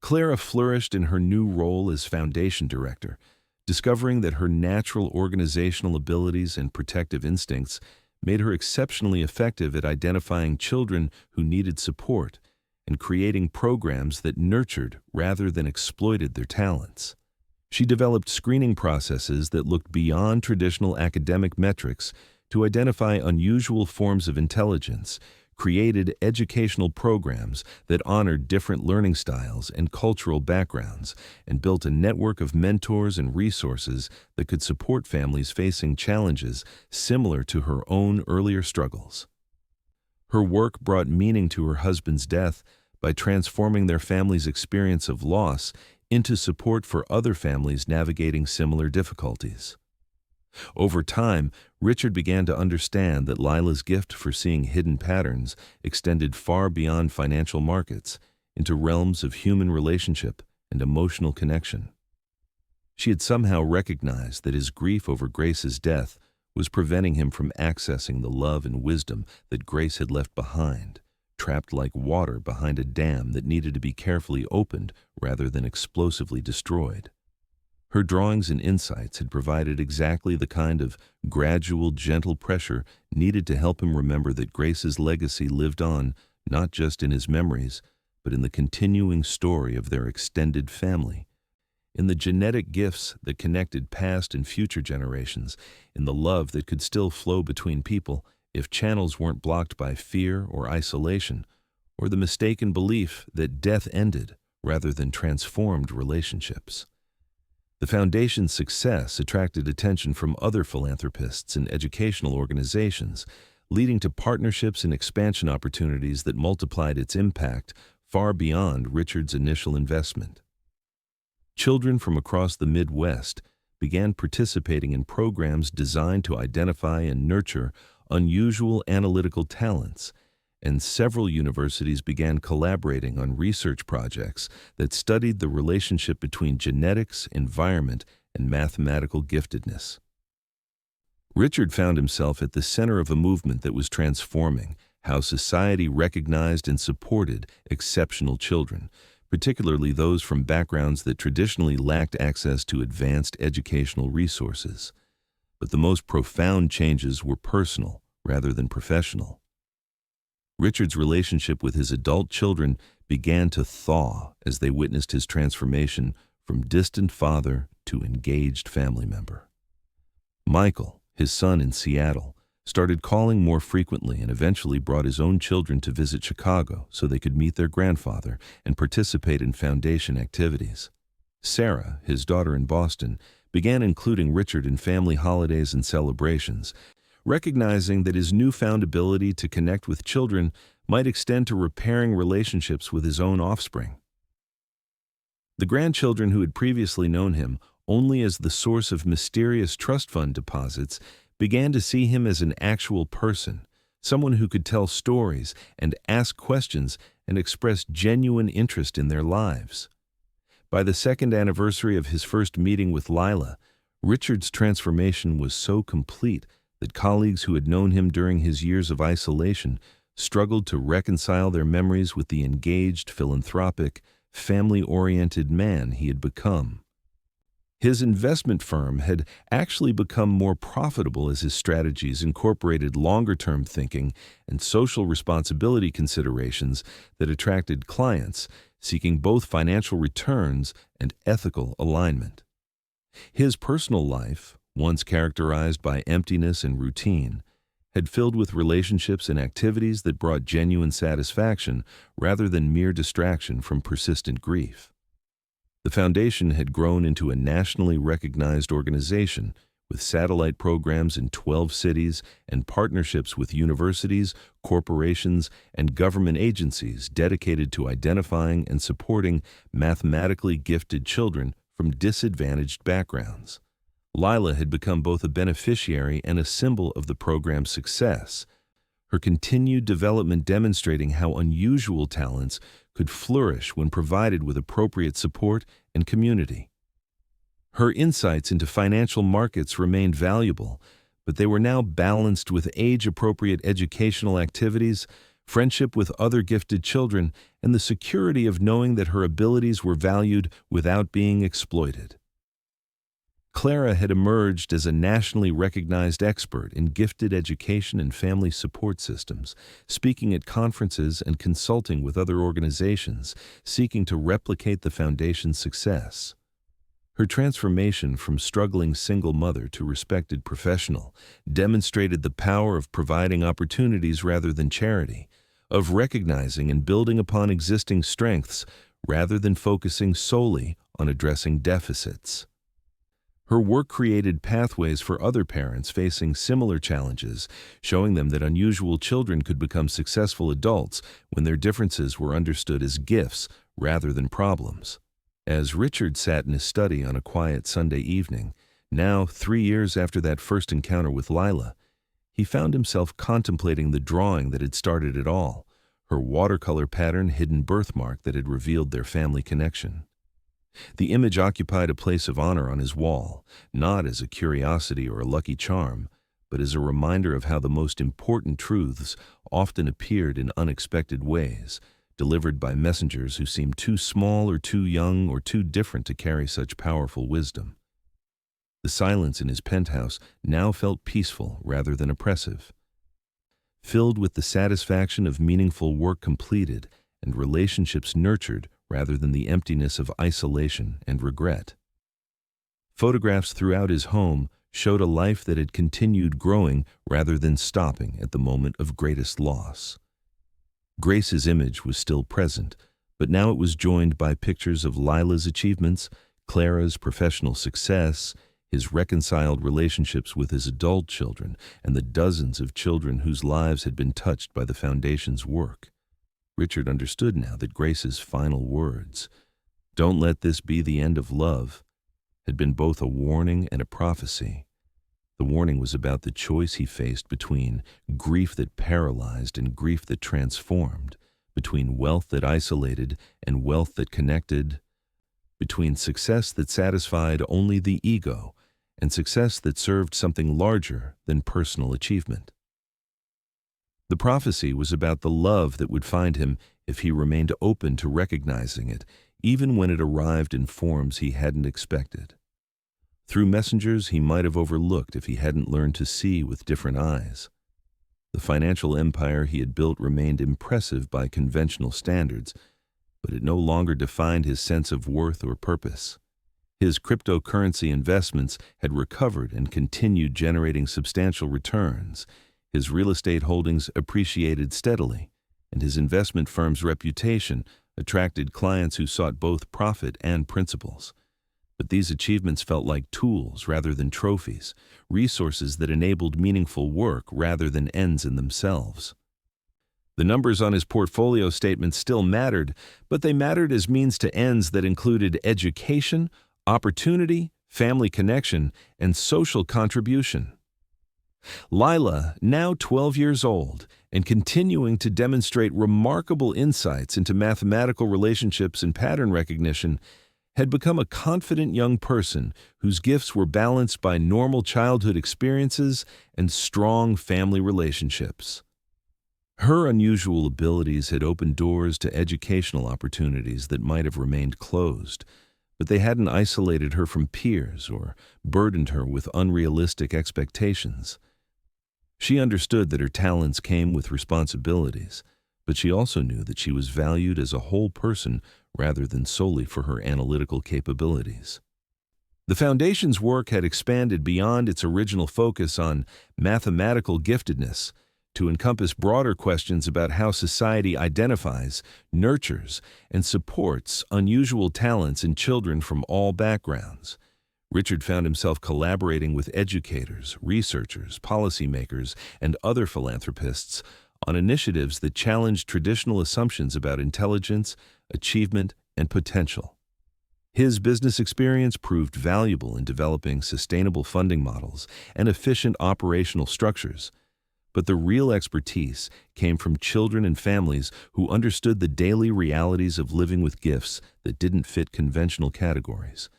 Clara flourished in her new role as foundation director, discovering that her natural organizational abilities and protective instincts made her exceptionally effective at identifying children who needed support and creating programs that nurtured rather than exploited their talents. She developed screening processes that looked beyond traditional academic metrics to identify unusual forms of intelligence, created educational programs that honored different learning styles and cultural backgrounds, and built a network of mentors and resources that could support families facing challenges similar to her own earlier struggles. Her work brought meaning to her husband's death by transforming their family's experience of loss into support for other families navigating similar difficulties. Over time, Richard began to understand that Lila's gift for seeing hidden patterns extended far beyond financial markets into realms of human relationship and emotional connection. She had somehow recognized that his grief over Grace's death was preventing him from accessing the love and wisdom that Grace had left behind, trapped like water behind a dam that needed to be carefully opened rather than explosively destroyed. Her drawings and insights had provided exactly the kind of gradual, gentle pressure needed to help him remember that Grace's legacy lived on not just in his memories, but in the continuing story of their extended family, in the genetic gifts that connected past and future generations, in the love that could still flow between people if channels weren't blocked by fear or isolation, or the mistaken belief that death ended rather than transformed relationships. The Foundation's success attracted attention from other philanthropists and educational organizations, leading to partnerships and expansion opportunities that multiplied its impact far beyond Richard's initial investment. Children from across the Midwest began participating in programs designed to identify and nurture unusual analytical talents, and several universities began collaborating on research projects that studied the relationship between genetics, environment, and mathematical giftedness. Richard found himself at the center of a movement that was transforming how society recognized and supported exceptional children, particularly those from backgrounds that traditionally lacked access to advanced educational resources. But the most profound changes were personal rather than professional. Richard's relationship with his adult children began to thaw as they witnessed his transformation from distant father to engaged family member. Michael, his son in Seattle, started calling more frequently and eventually brought his own children to visit Chicago so they could meet their grandfather and participate in foundation activities. Sarah, his daughter in Boston, began including Richard in family holidays and celebrations, recognizing that his newfound ability to connect with children might extend to repairing relationships with his own offspring. The grandchildren who had previously known him only as the source of mysterious trust fund deposits began to see him as an actual person, someone who could tell stories and ask questions and express genuine interest in their lives. By the second anniversary of his first meeting with Lila, Richard's transformation was so complete that colleagues who had known him during his years of isolation struggled to reconcile their memories with the engaged, philanthropic, family-oriented man he had become. His investment firm had actually become more profitable as his strategies incorporated longer-term thinking and social responsibility considerations that attracted clients seeking both financial returns and ethical alignment. His personal life, once characterized by emptiness and routine, had filled with relationships and activities that brought genuine satisfaction rather than mere distraction from persistent grief. The foundation had grown into a nationally recognized organization with satellite programs in 12 cities and partnerships with universities, corporations, and government agencies dedicated to identifying and supporting mathematically gifted children from disadvantaged backgrounds. Lila had become both a beneficiary and a symbol of the program's success, her continued development demonstrating how unusual talents could flourish when provided with appropriate support and community. Her insights into financial markets remained valuable, but they were now balanced with age-appropriate educational activities, friendship with other gifted children, and the security of knowing that her abilities were valued without being exploited. Clara had emerged as a nationally recognized expert in gifted education and family support systems, speaking at conferences and consulting with other organizations, seeking to replicate the foundation's success. Her transformation from struggling single mother to respected professional demonstrated the power of providing opportunities rather than charity, of recognizing and building upon existing strengths rather than focusing solely on addressing deficits. Her work created pathways for other parents facing similar challenges, showing them that unusual children could become successful adults when their differences were understood as gifts rather than problems. As Richard sat in his study on a quiet Sunday evening, now 3 years after that first encounter with Lila, he found himself contemplating the drawing that had started it all, her watercolor pattern hidden birthmark that had revealed their family connection. The image occupied a place of honor on his wall, not as a curiosity or a lucky charm, but as a reminder of how the most important truths often appeared in unexpected ways, delivered by messengers who seemed too small or too young or too different to carry such powerful wisdom. The silence in his penthouse now felt peaceful rather than oppressive, filled with the satisfaction of meaningful work completed and relationships nurtured rather than the emptiness of isolation and regret. Photographs throughout his home showed a life that had continued growing rather than stopping at the moment of greatest loss. Grace's image was still present, but now it was joined by pictures of Lila's achievements, Clara's professional success, his reconciled relationships with his adult children, and the dozens of children whose lives had been touched by the Foundation's work. Richard understood now that Grace's final words, "Don't let this be the end of love," had been both a warning and a prophecy. The warning was about the choice he faced between grief that paralyzed and grief that transformed, between wealth that isolated and wealth that connected, between success that satisfied only the ego and success that served something larger than personal achievement. The prophecy was about the love that would find him if he remained open to recognizing it, even when it arrived in forms he hadn't expected. Through messengers he might have overlooked if he hadn't learned to see with different eyes. The financial empire he had built remained impressive by conventional standards, but it no longer defined his sense of worth or purpose. His cryptocurrency investments had recovered and continued generating substantial returns. His real estate holdings appreciated steadily, and his investment firm's reputation attracted clients who sought both profit and principles. But these achievements felt like tools rather than trophies, resources that enabled meaningful work rather than ends in themselves. The numbers on his portfolio statements still mattered, but they mattered as means to ends that included education, opportunity, family connection, and social contribution. Lila, now 12 years old and continuing to demonstrate remarkable insights into mathematical relationships and pattern recognition, had become a confident young person whose gifts were balanced by normal childhood experiences and strong family relationships. Her unusual abilities had opened doors to educational opportunities that might have remained closed, but they hadn't isolated her from peers or burdened her with unrealistic expectations. She understood that her talents came with responsibilities, but she also knew that she was valued as a whole person rather than solely for her analytical capabilities. The Foundation's work had expanded beyond its original focus on mathematical giftedness to encompass broader questions about how society identifies, nurtures, and supports unusual talents in children from all backgrounds. Richard found himself collaborating with educators, researchers, policymakers, and other philanthropists on initiatives that challenged traditional assumptions about intelligence, achievement, and potential. His business experience proved valuable in developing sustainable funding models and efficient operational structures, but the real expertise came from children and families who understood the daily realities of living with gifts that didn't fit conventional categories.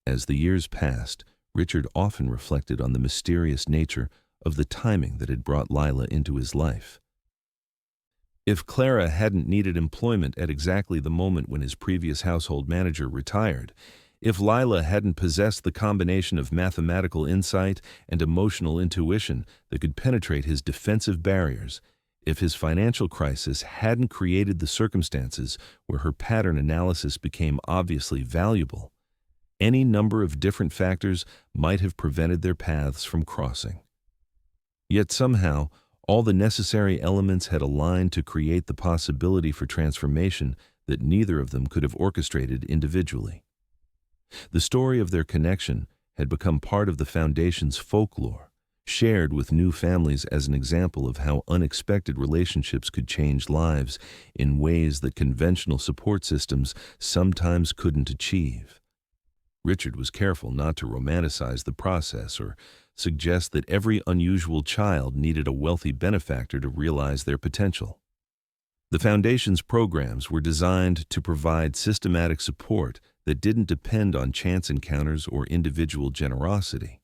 As the years passed, Richard often reflected on the mysterious nature of the timing that had brought Lila into his life. If Clara hadn't needed employment at exactly the moment when his previous household manager retired, if Lila hadn't possessed the combination of mathematical insight and emotional intuition that could penetrate his defensive barriers, if his financial crisis hadn't created the circumstances where her pattern analysis became obviously valuable, any number of different factors might have prevented their paths from crossing. Yet somehow, all the necessary elements had aligned to create the possibility for transformation that neither of them could have orchestrated individually. The story of their connection had become part of the Foundation's folklore, shared with new families as an example of how unexpected relationships could change lives in ways that conventional support systems sometimes couldn't achieve. Richard was careful not to romanticize the process or suggest that every unusual child needed a wealthy benefactor to realize their potential. The Foundation's programs were designed to provide systematic support that didn't depend on chance encounters or individual generosity.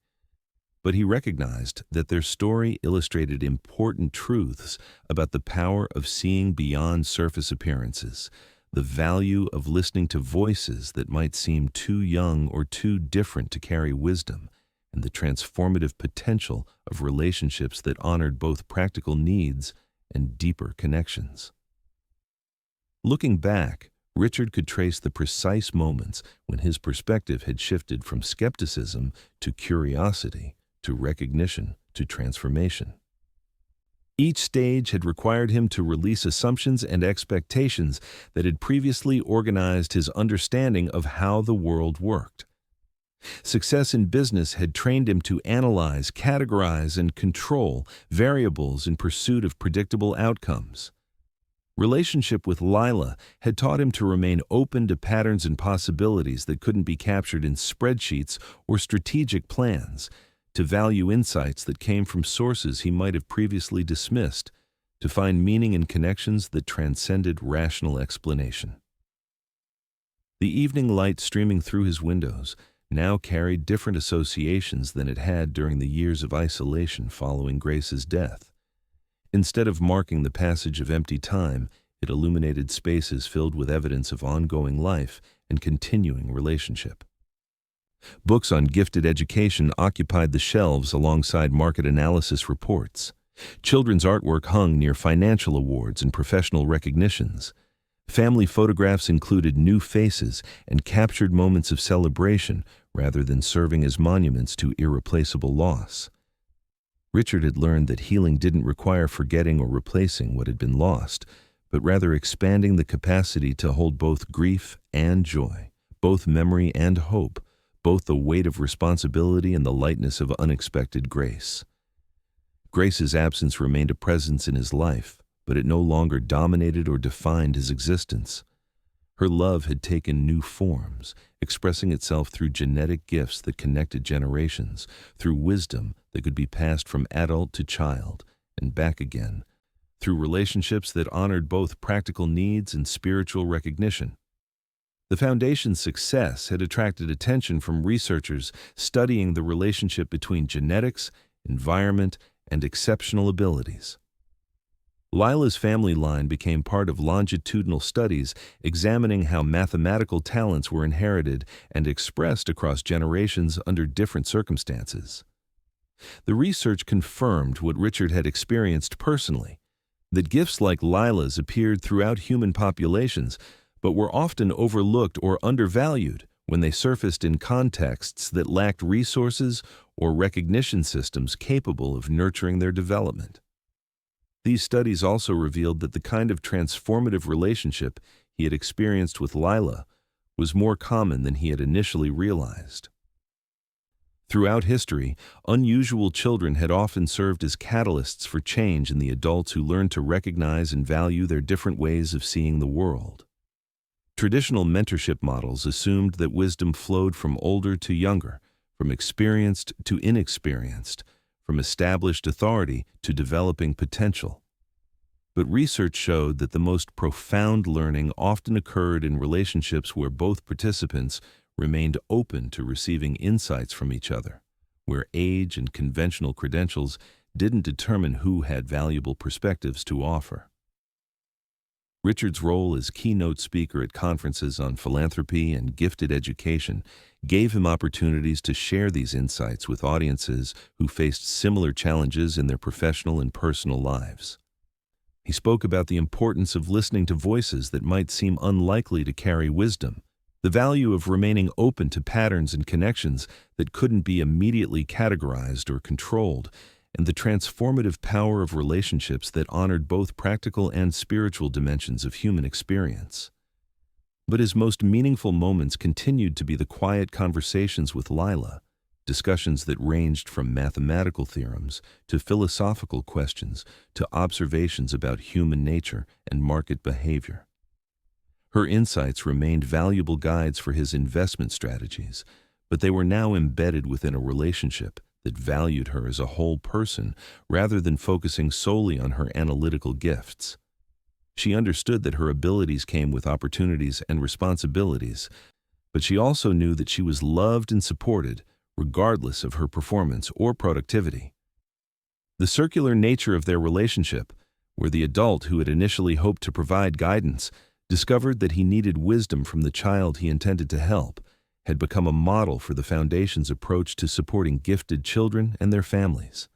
But he recognized that their story illustrated important truths about the power of seeing beyond surface appearances, the value of listening to voices that might seem too young or too different to carry wisdom, and the transformative potential of relationships that honored both practical needs and deeper connections. Looking back, Richard could trace the precise moments when his perspective had shifted from skepticism to curiosity, to recognition, to transformation. Each stage had required him to release assumptions and expectations that had previously organized his understanding of how the world worked. Success in business had trained him to analyze, categorize, and control variables in pursuit of predictable outcomes. Relationship with Lila had taught him to remain open to patterns and possibilities that couldn't be captured in spreadsheets or strategic plans, to value insights that came from sources he might have previously dismissed, to find meaning in connections that transcended rational explanation. The evening light streaming through his windows now carried different associations than it had during the years of isolation following Grace's death. Instead of marking the passage of empty time, it illuminated spaces filled with evidence of ongoing life and continuing relationship. Books on gifted education occupied the shelves alongside market analysis reports. Children's artwork hung near financial awards and professional recognitions. Family photographs included new faces and captured moments of celebration rather than serving as monuments to irreplaceable loss. Richard had learned that healing didn't require forgetting or replacing what had been lost, but rather expanding the capacity to hold both grief and joy, both memory and hope, both the weight of responsibility and the lightness of unexpected grace. Grace's absence remained a presence in his life, but it no longer dominated or defined his existence. Her love had taken new forms, expressing itself through genetic gifts that connected generations, through wisdom that could be passed from adult to child and back again, through relationships that honored both practical needs and spiritual recognition. The Foundation's success had attracted attention from researchers studying the relationship between genetics, environment, and exceptional abilities. Lila's family line became part of longitudinal studies examining how mathematical talents were inherited and expressed across generations under different circumstances. The research confirmed what Richard had experienced personally, that gifts like Lila's appeared throughout human populations, but were often overlooked or undervalued when they surfaced in contexts that lacked resources or recognition systems capable of nurturing their development. These studies also revealed that the kind of transformative relationship he had experienced with Lila was more common than he had initially realized. Throughout history, unusual children had often served as catalysts for change in the adults who learned to recognize and value their different ways of seeing the world. Traditional mentorship models assumed that wisdom flowed from older to younger, from experienced to inexperienced, from established authority to developing potential. But research showed that the most profound learning often occurred in relationships where both participants remained open to receiving insights from each other, where age and conventional credentials didn't determine who had valuable perspectives to offer. Richard's role as keynote speaker at conferences on philanthropy and gifted education gave him opportunities to share these insights with audiences who faced similar challenges in their professional and personal lives. He spoke about the importance of listening to voices that might seem unlikely to carry wisdom, the value of remaining open to patterns and connections that couldn't be immediately categorized or controlled, and the transformative power of relationships that honored both practical and spiritual dimensions of human experience. But his most meaningful moments continued to be the quiet conversations with Lila, discussions that ranged from mathematical theorems to philosophical questions to observations about human nature and market behavior. Her insights remained valuable guides for his investment strategies, but they were now embedded within a relationship that valued her as a whole person rather than focusing solely on her analytical gifts. She understood that her abilities came with opportunities and responsibilities, but she also knew that she was loved and supported regardless of her performance or productivity. The circular nature of their relationship, where the adult who had initially hoped to provide guidance discovered that he needed wisdom from the child he intended to help, had become a model for the Foundation's approach to supporting gifted children and their families.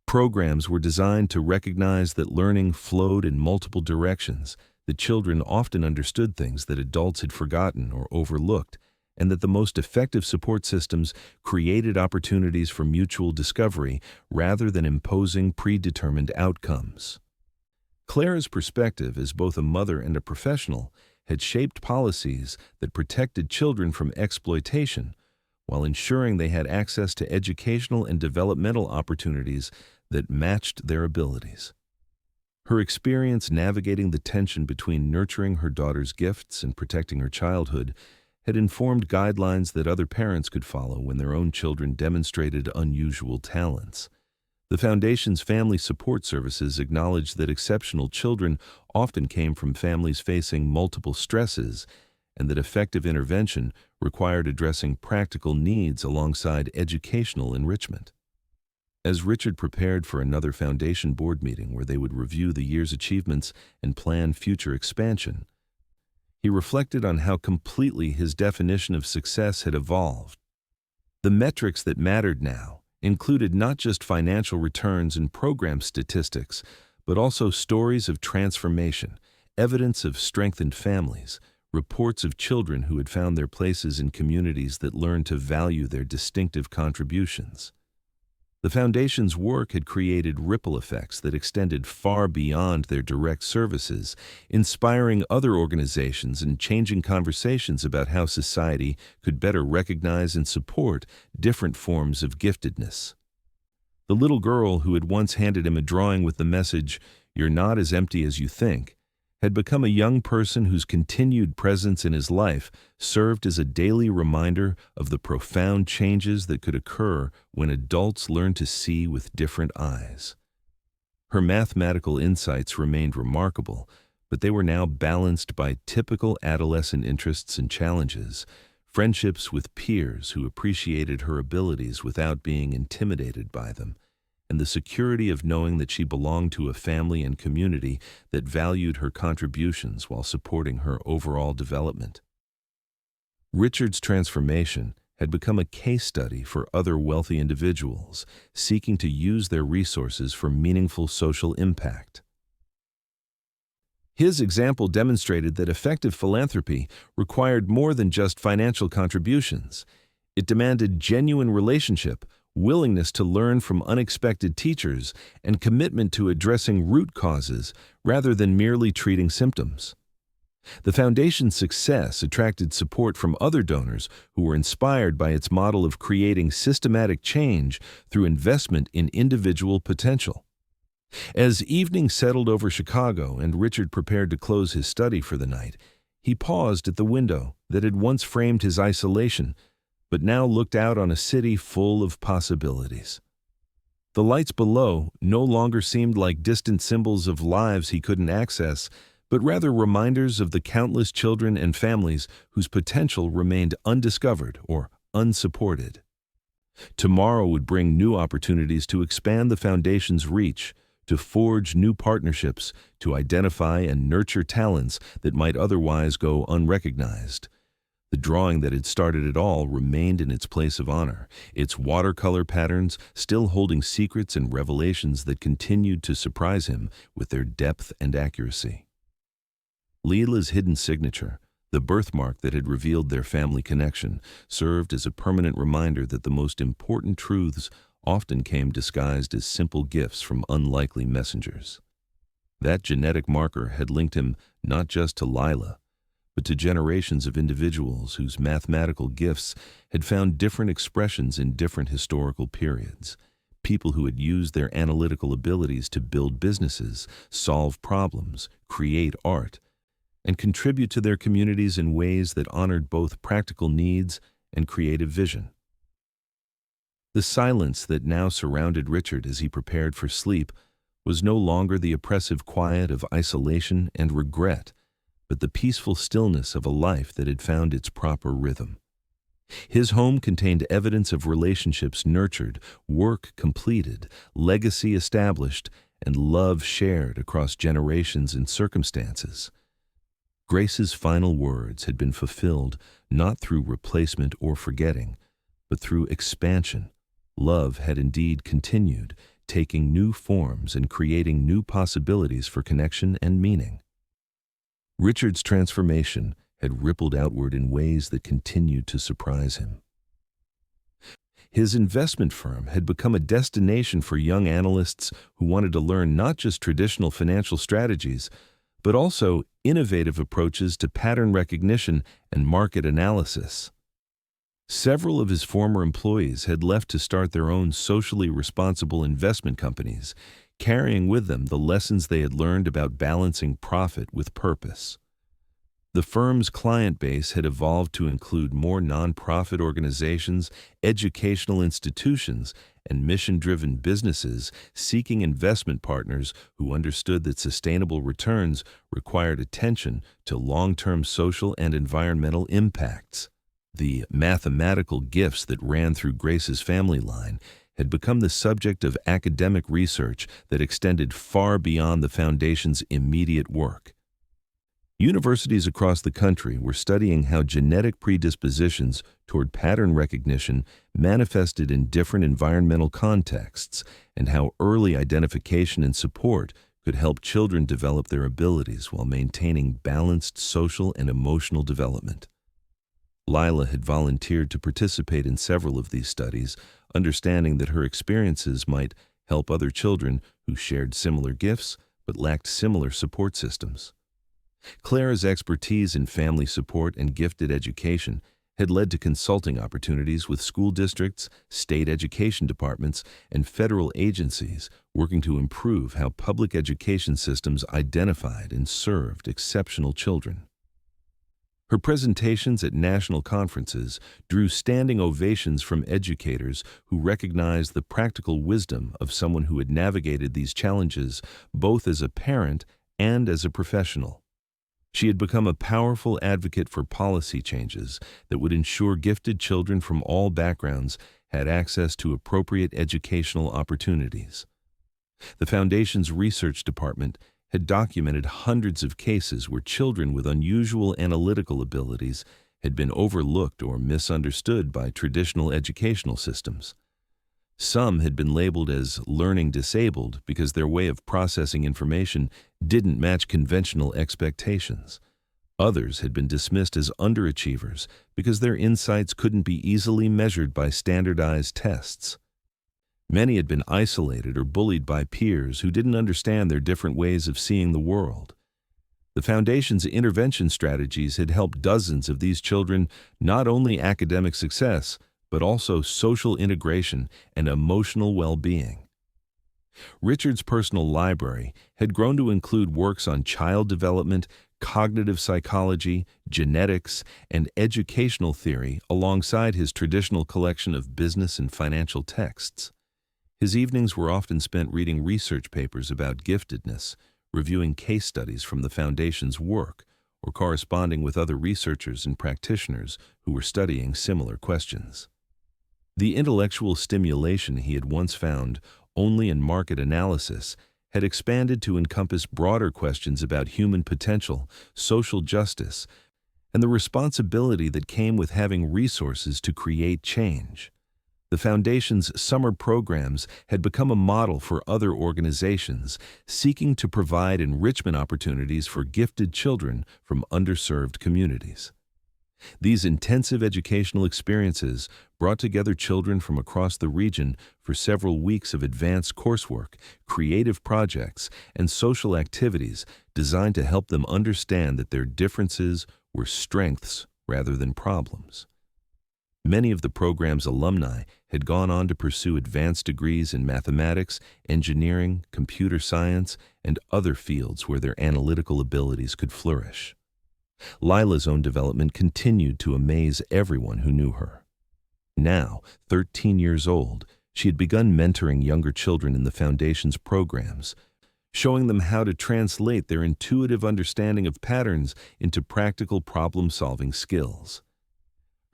Programs were designed to recognize that learning flowed in multiple directions, that children often understood things that adults had forgotten or overlooked, and that the most effective support systems created opportunities for mutual discovery rather than imposing predetermined outcomes. Clara's perspective as both a mother and a professional had shaped policies that protected children from exploitation while ensuring they had access to educational and developmental opportunities that matched their abilities. Her experience navigating the tension between nurturing her daughter's gifts and protecting her childhood had informed guidelines that other parents could follow when their own children demonstrated unusual talents. The Foundation's family support services acknowledged that exceptional children often came from families facing multiple stresses and that effective intervention required addressing practical needs alongside educational enrichment. As Richard prepared for another Foundation board meeting where they would review the year's achievements and plan future expansion, he reflected on how completely his definition of success had evolved. The metrics that mattered now included not just financial returns and program statistics, but also stories of transformation, evidence of strengthened families, reports of children who had found their places in communities that learned to value their distinctive contributions. The Foundation's work had created ripple effects that extended far beyond their direct services, inspiring other organizations and changing conversations about how society could better recognize and support different forms of giftedness. The little girl who had once handed him a drawing with the message, "You're not as empty as you think," had become a young person whose continued presence in his life served as a daily reminder of the profound changes that could occur when adults learn to see with different eyes. Her mathematical insights remained remarkable, but they were now balanced by typical adolescent interests and challenges, friendships with peers who appreciated her abilities without being intimidated by them, and the security of knowing that she belonged to a family and community that valued her contributions while supporting her overall development. Richard's transformation had become a case study for other wealthy individuals seeking to use their resources for meaningful social impact. His example demonstrated that effective philanthropy required more than just financial contributions. It demanded genuine relationship, willingness to learn from unexpected teachers, and commitment to addressing root causes rather than merely treating symptoms. The Foundation's success attracted support from other donors who were inspired by its model of creating systematic change through investment in individual potential. As evening settled over Chicago and Richard prepared to close his study for the night, he paused at the window that had once framed his isolation, but now looked out on a city full of possibilities. The lights below no longer seemed like distant symbols of lives he couldn't access, but rather reminders of the countless children and families whose potential remained undiscovered or unsupported. Tomorrow would bring new opportunities to expand the Foundation's reach, to forge new partnerships, to identify and nurture talents that might otherwise go unrecognized. The drawing that had started it all remained in its place of honor, its watercolor patterns still holding secrets and revelations that continued to surprise him with their depth and accuracy. Leila's hidden signature, the birthmark that had revealed their family connection, served as a permanent reminder that the most important truths often came disguised as simple gifts from unlikely messengers. That genetic marker had linked him not just to Leila, but to generations of individuals whose mathematical gifts had found different expressions in different historical periods. People who had used their analytical abilities to build businesses, solve problems, create art, and contribute to their communities in ways that honored both practical needs and creative vision. The silence that now surrounded Richard as he prepared for sleep was no longer the oppressive quiet of isolation and regret, but the peaceful stillness of a life that had found its proper rhythm. His home contained evidence of relationships nurtured, work completed, legacy established, and love shared across generations and circumstances. Grace's final words had been fulfilled not through replacement or forgetting, but through expansion. Love had indeed continued, taking new forms and creating new possibilities for connection and meaning. Richard's transformation had rippled outward in ways that continued to surprise him. His investment firm had become a destination for young analysts who wanted to learn not just traditional financial strategies, but also innovative approaches to pattern recognition and market analysis. Several of his former employees had left to start their own socially responsible investment companies, carrying with them the lessons they had learned about balancing profit with purpose. The firm's client base had evolved to include more nonprofit organizations, educational institutions, and mission-driven businesses seeking investment partners who understood that sustainable returns required attention to long-term social and environmental impacts. The mathematical gifts that ran through Grace's family line had become the subject of academic research that extended far beyond the foundation's immediate work. Universities across the country were studying how genetic predispositions toward pattern recognition manifested in different environmental contexts and how early identification and support could help children develop their abilities while maintaining balanced social and emotional development. Lila had volunteered to participate in several of these studies, understanding that her experiences might help other children who shared similar gifts but lacked similar support systems. Clara's expertise in family support and gifted education had led to consulting opportunities with school districts, state education departments, and federal agencies working to improve how public education systems identified and served exceptional children. Her presentations at national conferences drew standing ovations from educators who recognized the practical wisdom of someone who had navigated these challenges both as a parent and as a professional. She had become a powerful advocate for policy changes that would ensure gifted children from all backgrounds had access to appropriate educational opportunities. The Foundation's research department had documented hundreds of cases where children with unusual analytical abilities had been overlooked or misunderstood by traditional educational systems. Some had been labeled as learning disabled because their way of processing information didn't match conventional expectations. Others had been dismissed as underachievers because their insights couldn't be easily measured by standardized tests. Many had been isolated or bullied by peers who didn't understand their different ways of seeing the world. The Foundation's intervention strategies had helped dozens of these children not only academic success, but also social integration and emotional well-being. Richard's personal library had grown to include works on child development, cognitive psychology, genetics, and educational theory alongside his traditional collection of business and financial texts. His evenings were often spent reading research papers about giftedness, reviewing case studies from the Foundation's work, or corresponding with other researchers and practitioners who were studying similar questions. The intellectual stimulation he had once found only in market analysis had expanded to encompass broader questions about human potential, social justice, and the responsibility that came with having resources to create change. The Foundation's summer programs had become a model for other organizations seeking to provide enrichment opportunities for gifted children from underserved communities. These intensive educational experiences brought together children from across the region for several weeks of advanced coursework, creative projects, and social activities designed to help them understand that their differences were strengths rather than problems. Many of the program's alumni had gone on to pursue advanced degrees in mathematics, engineering, computer science, and other fields where their analytical abilities could flourish. Lila's own development continued to amaze everyone who knew her. Now, 13 years old, she had begun mentoring younger children in the Foundation's programs, showing them how to translate their intuitive understanding of patterns into practical problem-solving skills.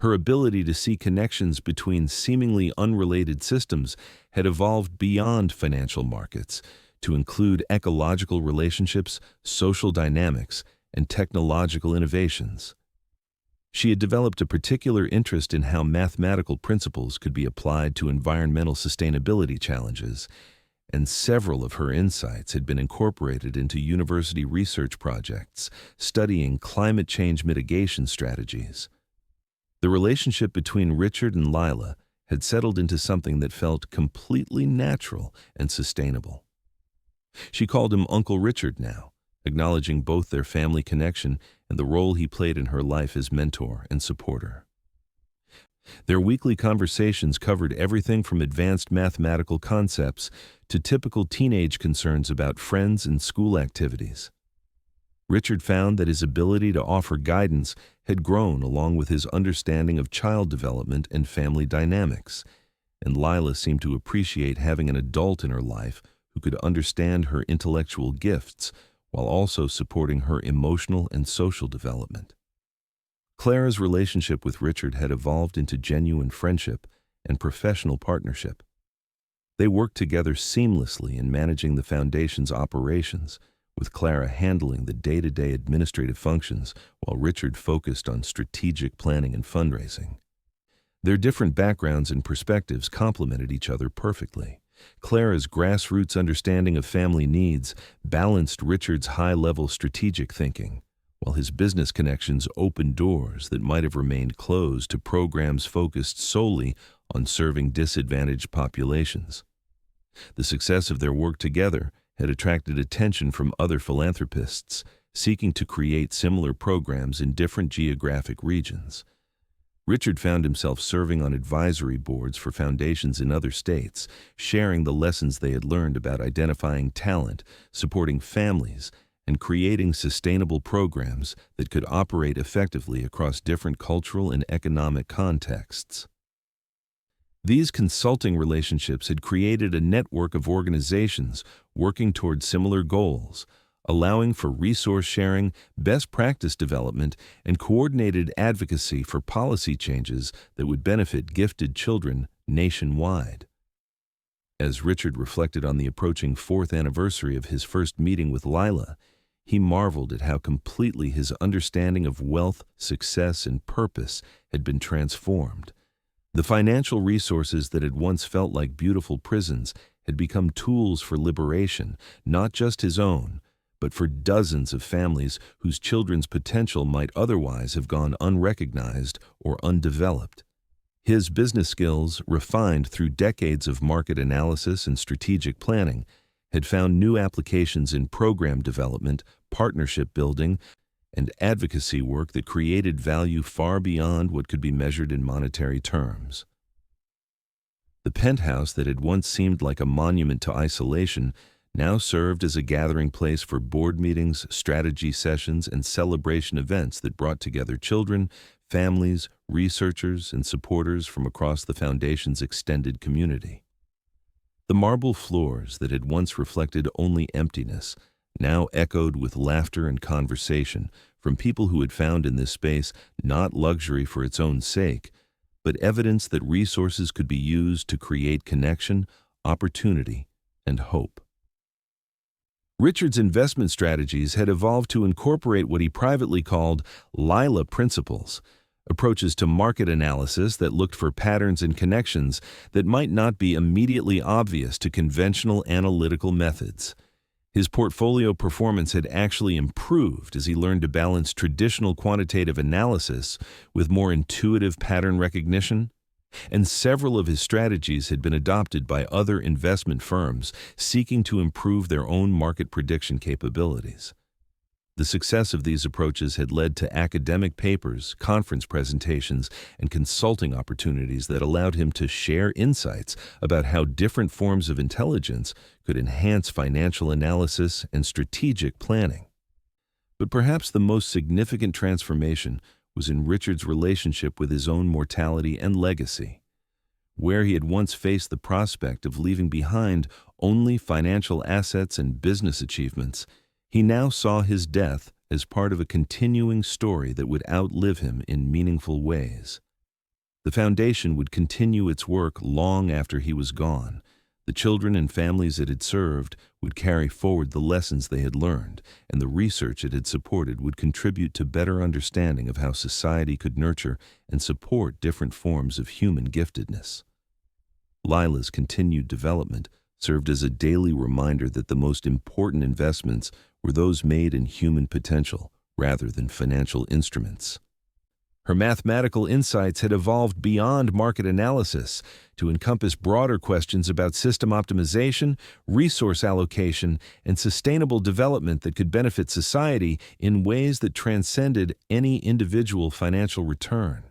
Her ability to see connections between seemingly unrelated systems had evolved beyond financial markets to include ecological relationships, social dynamics, and technological innovations. She had developed a particular interest in how mathematical principles could be applied to environmental sustainability challenges, and several of her insights had been incorporated into university research projects studying climate change mitigation strategies. The relationship between Richard and Lila had settled into something that felt completely natural and sustainable. She called him Uncle Richard now, acknowledging both their family connection and the role he played in her life as mentor and supporter. Their weekly conversations covered everything from advanced mathematical concepts to typical teenage concerns about friends and school activities. Richard found that his ability to offer guidance had grown along with his understanding of child development and family dynamics, and Lila seemed to appreciate having an adult in her life who could understand her intellectual gifts while also supporting her emotional and social development. Clara's relationship with Richard had evolved into genuine friendship and professional partnership. They worked together seamlessly in managing the Foundation's operations, with Clara handling the day-to-day administrative functions while Richard focused on strategic planning and fundraising. Their different backgrounds and perspectives complemented each other perfectly. Clara's grassroots understanding of family needs balanced Richard's high-level strategic thinking, while his business connections opened doors that might have remained closed to programs focused solely on serving disadvantaged populations. The success of their work together had attracted attention from other philanthropists seeking to create similar programs in different geographic regions. Richard found himself serving on advisory boards for foundations in other states, sharing the lessons they had learned about identifying talent, supporting families, and creating sustainable programs that could operate effectively across different cultural and economic contexts. These consulting relationships had created a network of organizations working toward similar goals, allowing for resource sharing, best practice development, and coordinated advocacy for policy changes that would benefit gifted children nationwide. As Richard reflected on the approaching 4th anniversary of his first meeting with Lila, he marveled at how completely his understanding of wealth, success, and purpose had been transformed. The financial resources that had once felt like beautiful prisons had become tools for liberation, not just his own, but for dozens of families whose children's potential might otherwise have gone unrecognized or undeveloped. His business skills, refined through decades of market analysis and strategic planning, had found new applications in program development, partnership building, and advocacy work that created value far beyond what could be measured in monetary terms. The penthouse that had once seemed like a monument to isolation now served as a gathering place for board meetings, strategy sessions, and celebration events that brought together children, families, researchers, and supporters from across the Foundation's extended community. The marble floors that had once reflected only emptiness now echoed with laughter and conversation from people who had found in this space not luxury for its own sake, but evidence that resources could be used to create connection, opportunity, and hope. Richard's investment strategies had evolved to incorporate what he privately called Lila principles, approaches to market analysis that looked for patterns and connections that might not be immediately obvious to conventional analytical methods. His portfolio performance had actually improved as he learned to balance traditional quantitative analysis with more intuitive pattern recognition, and several of his strategies had been adopted by other investment firms seeking to improve their own market prediction capabilities. The success of these approaches had led to academic papers, conference presentations, and consulting opportunities that allowed him to share insights about how different forms of intelligence could enhance financial analysis and strategic planning. But perhaps the most significant transformation was in Richard's relationship with his own mortality and legacy. Where he had once faced the prospect of leaving behind only financial assets and business achievements, he now saw his death as part of a continuing story that would outlive him in meaningful ways. The foundation would continue its work long after he was gone. The children and families it had served would carry forward the lessons they had learned, and the research it had supported would contribute to better understanding of how society could nurture and support different forms of human giftedness. Lila's continued development served as a daily reminder that the most important investments were those made in human potential rather than financial instruments. Her mathematical insights had evolved beyond market analysis to encompass broader questions about system optimization, resource allocation, and sustainable development that could benefit society in ways that transcended any individual financial return.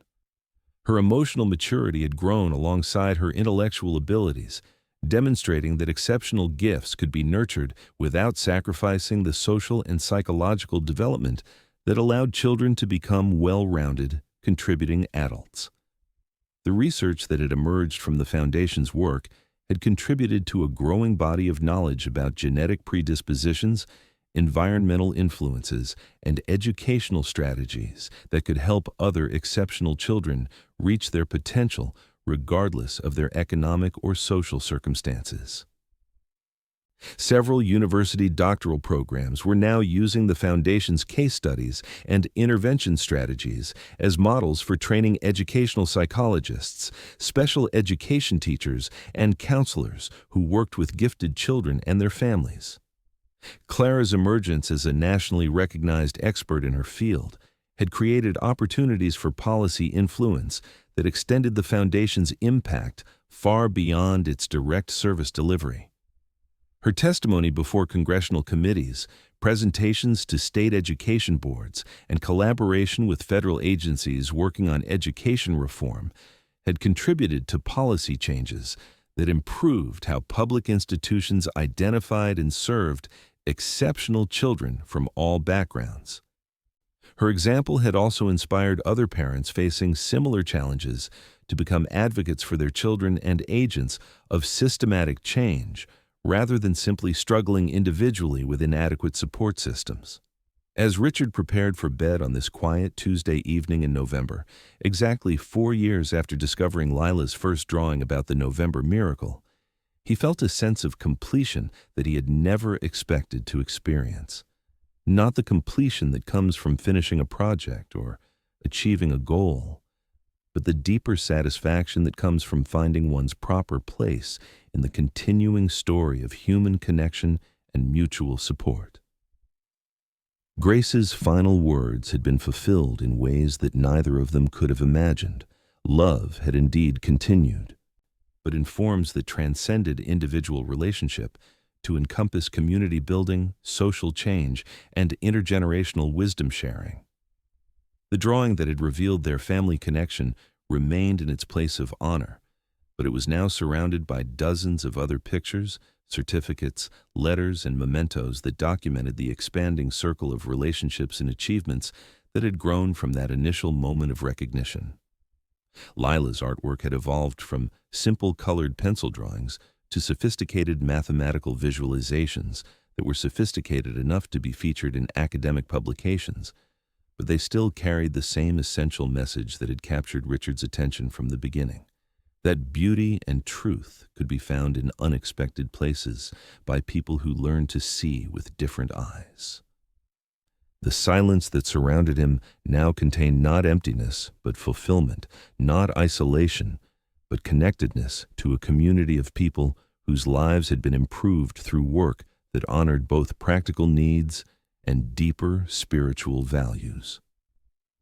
Her emotional maturity had grown alongside her intellectual abilities, demonstrating that exceptional gifts could be nurtured without sacrificing the social and psychological development that allowed children to become well-rounded, contributing adults. The research that had emerged from the Foundation's work had contributed to a growing body of knowledge about genetic predispositions, environmental influences, and educational strategies that could help other exceptional children reach their potential regardless of their economic or social circumstances. Several university doctoral programs were now using the Foundation's case studies and intervention strategies as models for training educational psychologists, special education teachers, and counselors who worked with gifted children and their families. Clara's emergence as a nationally recognized expert in her field had created opportunities for policy influence that extended the Foundation's impact far beyond its direct service delivery. Her testimony before congressional committees, presentations to state education boards, and collaboration with federal agencies working on education reform had contributed to policy changes that improved how public institutions identified and served exceptional children from all backgrounds. Her example had also inspired other parents facing similar challenges to become advocates for their children and agents of systematic change, rather than simply struggling individually with inadequate support systems. As Richard prepared for bed on this quiet Tuesday evening in November, exactly 4 years after discovering Lila's first drawing about the November miracle, he felt a sense of completion that he had never expected to experience. Not the completion that comes from finishing a project or achieving a goal, but the deeper satisfaction that comes from finding one's proper place in the continuing story of human connection and mutual support. Grace's final words had been fulfilled in ways that neither of them could have imagined. Love had indeed continued, but in forms that transcended individual relationship to encompass community building, social change, and intergenerational wisdom sharing. The drawing that had revealed their family connection remained in its place of honor, but it was now surrounded by dozens of other pictures, certificates, letters, and mementos that documented the expanding circle of relationships and achievements that had grown from that initial moment of recognition. Lila's artwork had evolved from simple colored pencil drawings to sophisticated mathematical visualizations that were sophisticated enough to be featured in academic publications, but they still carried the same essential message that had captured Richard's attention from the beginning, that beauty and truth could be found in unexpected places by people who learn to see with different eyes. The silence that surrounded him now contained not emptiness, but fulfillment, not isolation, but connectedness to a community of people whose lives had been improved through work that honored both practical needs and deeper spiritual values.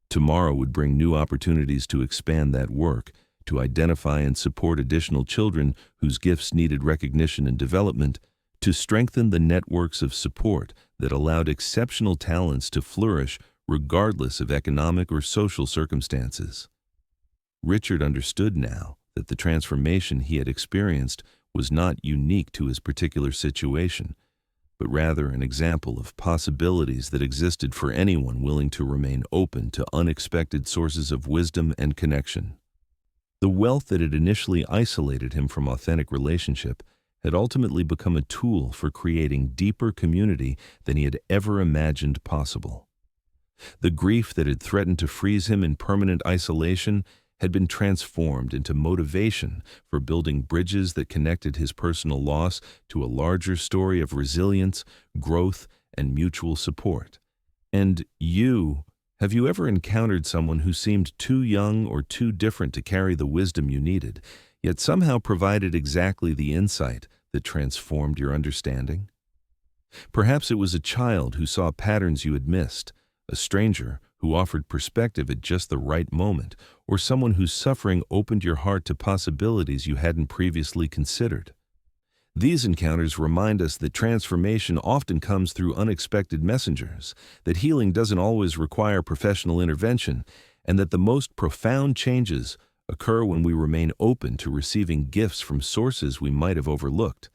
Tomorrow would bring new opportunities to expand that work, to identify and support additional children whose gifts needed recognition and development, to strengthen the networks of support that allowed exceptional talents to flourish regardless of economic or social circumstances. Richard understood now that the transformation he had experienced was not unique to his particular situation, but rather an example of possibilities that existed for anyone willing to remain open to unexpected sources of wisdom and connection. The wealth that had initially isolated him from authentic relationship had ultimately become a tool for creating deeper community than he had ever imagined possible. The grief that had threatened to freeze him in permanent isolation had been transformed into motivation for building bridges that connected his personal loss to a larger story of resilience, growth, and mutual support. And have you ever encountered someone who seemed too young or too different to carry the wisdom you needed, yet somehow provided exactly the insight that transformed your understanding? Perhaps it was a child who saw patterns you had missed, a stranger who offered perspective at just the right moment, or someone whose suffering opened your heart to possibilities you hadn't previously considered. These encounters remind us that transformation often comes through unexpected messengers, that healing doesn't always require professional intervention, and that the most profound changes occur when we remain open to receiving gifts from sources we might have overlooked.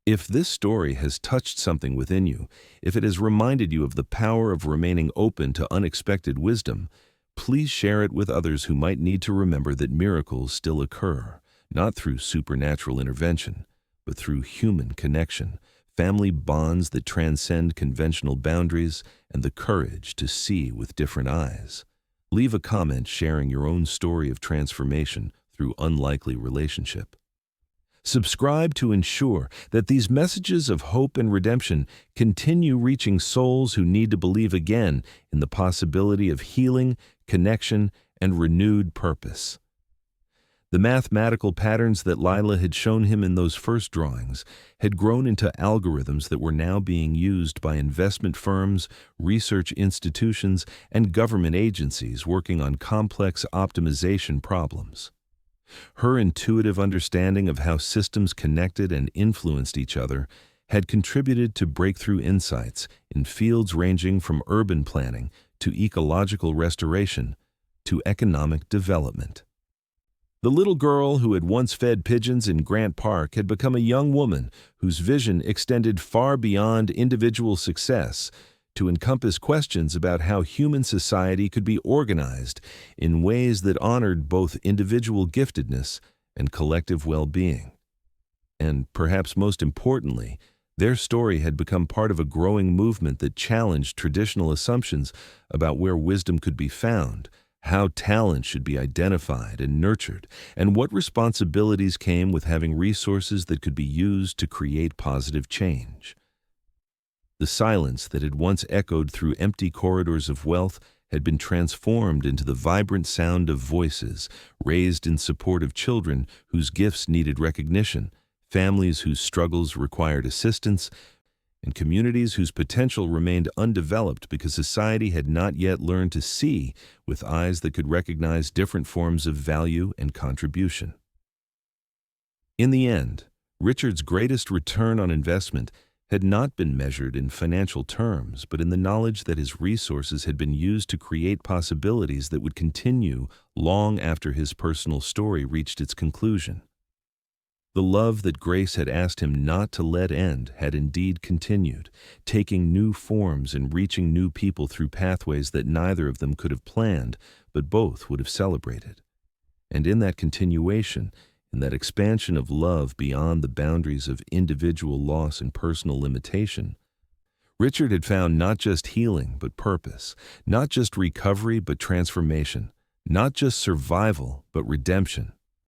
If this story has touched something within you, if it has reminded you of the power of remaining open to unexpected wisdom, please share it with others who might need to remember that miracles still occur, not through supernatural intervention, but through human connection, family bonds that transcend conventional boundaries, and the courage to see with different eyes. Leave a comment sharing your own story of transformation through unlikely relationship. Subscribe to ensure that these messages of hope and redemption continue reaching souls who need to believe again in the possibility of healing, connection, and renewed purpose. The mathematical patterns that Lila had shown him in those first drawings had grown into algorithms that were now being used by investment firms, research institutions, and government agencies working on complex optimization problems. Her intuitive understanding of how systems connected and influenced each other had contributed to breakthrough insights in fields ranging from urban planning to ecological restoration to economic development. The little girl who had once fed pigeons in Grant Park had become a young woman whose vision extended far beyond individual success to encompass questions about how human society could be organized in ways that honored both individual giftedness and collective well-being. And perhaps most importantly, their story had become part of a growing movement that challenged traditional assumptions about where wisdom could be found, how talent should be identified and nurtured, and what responsibilities came with having resources that could be used to create positive change. The silence that had once echoed through empty corridors of wealth had been transformed into the vibrant sound of voices raised in support of children whose gifts needed recognition, families whose struggles required assistance, and communities whose potential remained undeveloped because society had not yet learned to see with eyes that could recognize different forms of value and contribution. In the end, Richard's greatest return on investment had not been measured in financial terms, but in the knowledge that his resources had been used to create possibilities that would continue long after his personal story reached its conclusion. The love that Grace had asked him not to let end had indeed continued, taking new forms and reaching new people through pathways that neither of them could have planned, but both would have celebrated. And in that continuation, in that expansion of love beyond the boundaries of individual loss and personal limitation, Richard had found not just healing but purpose, not just recovery but transformation, not just survival but redemption.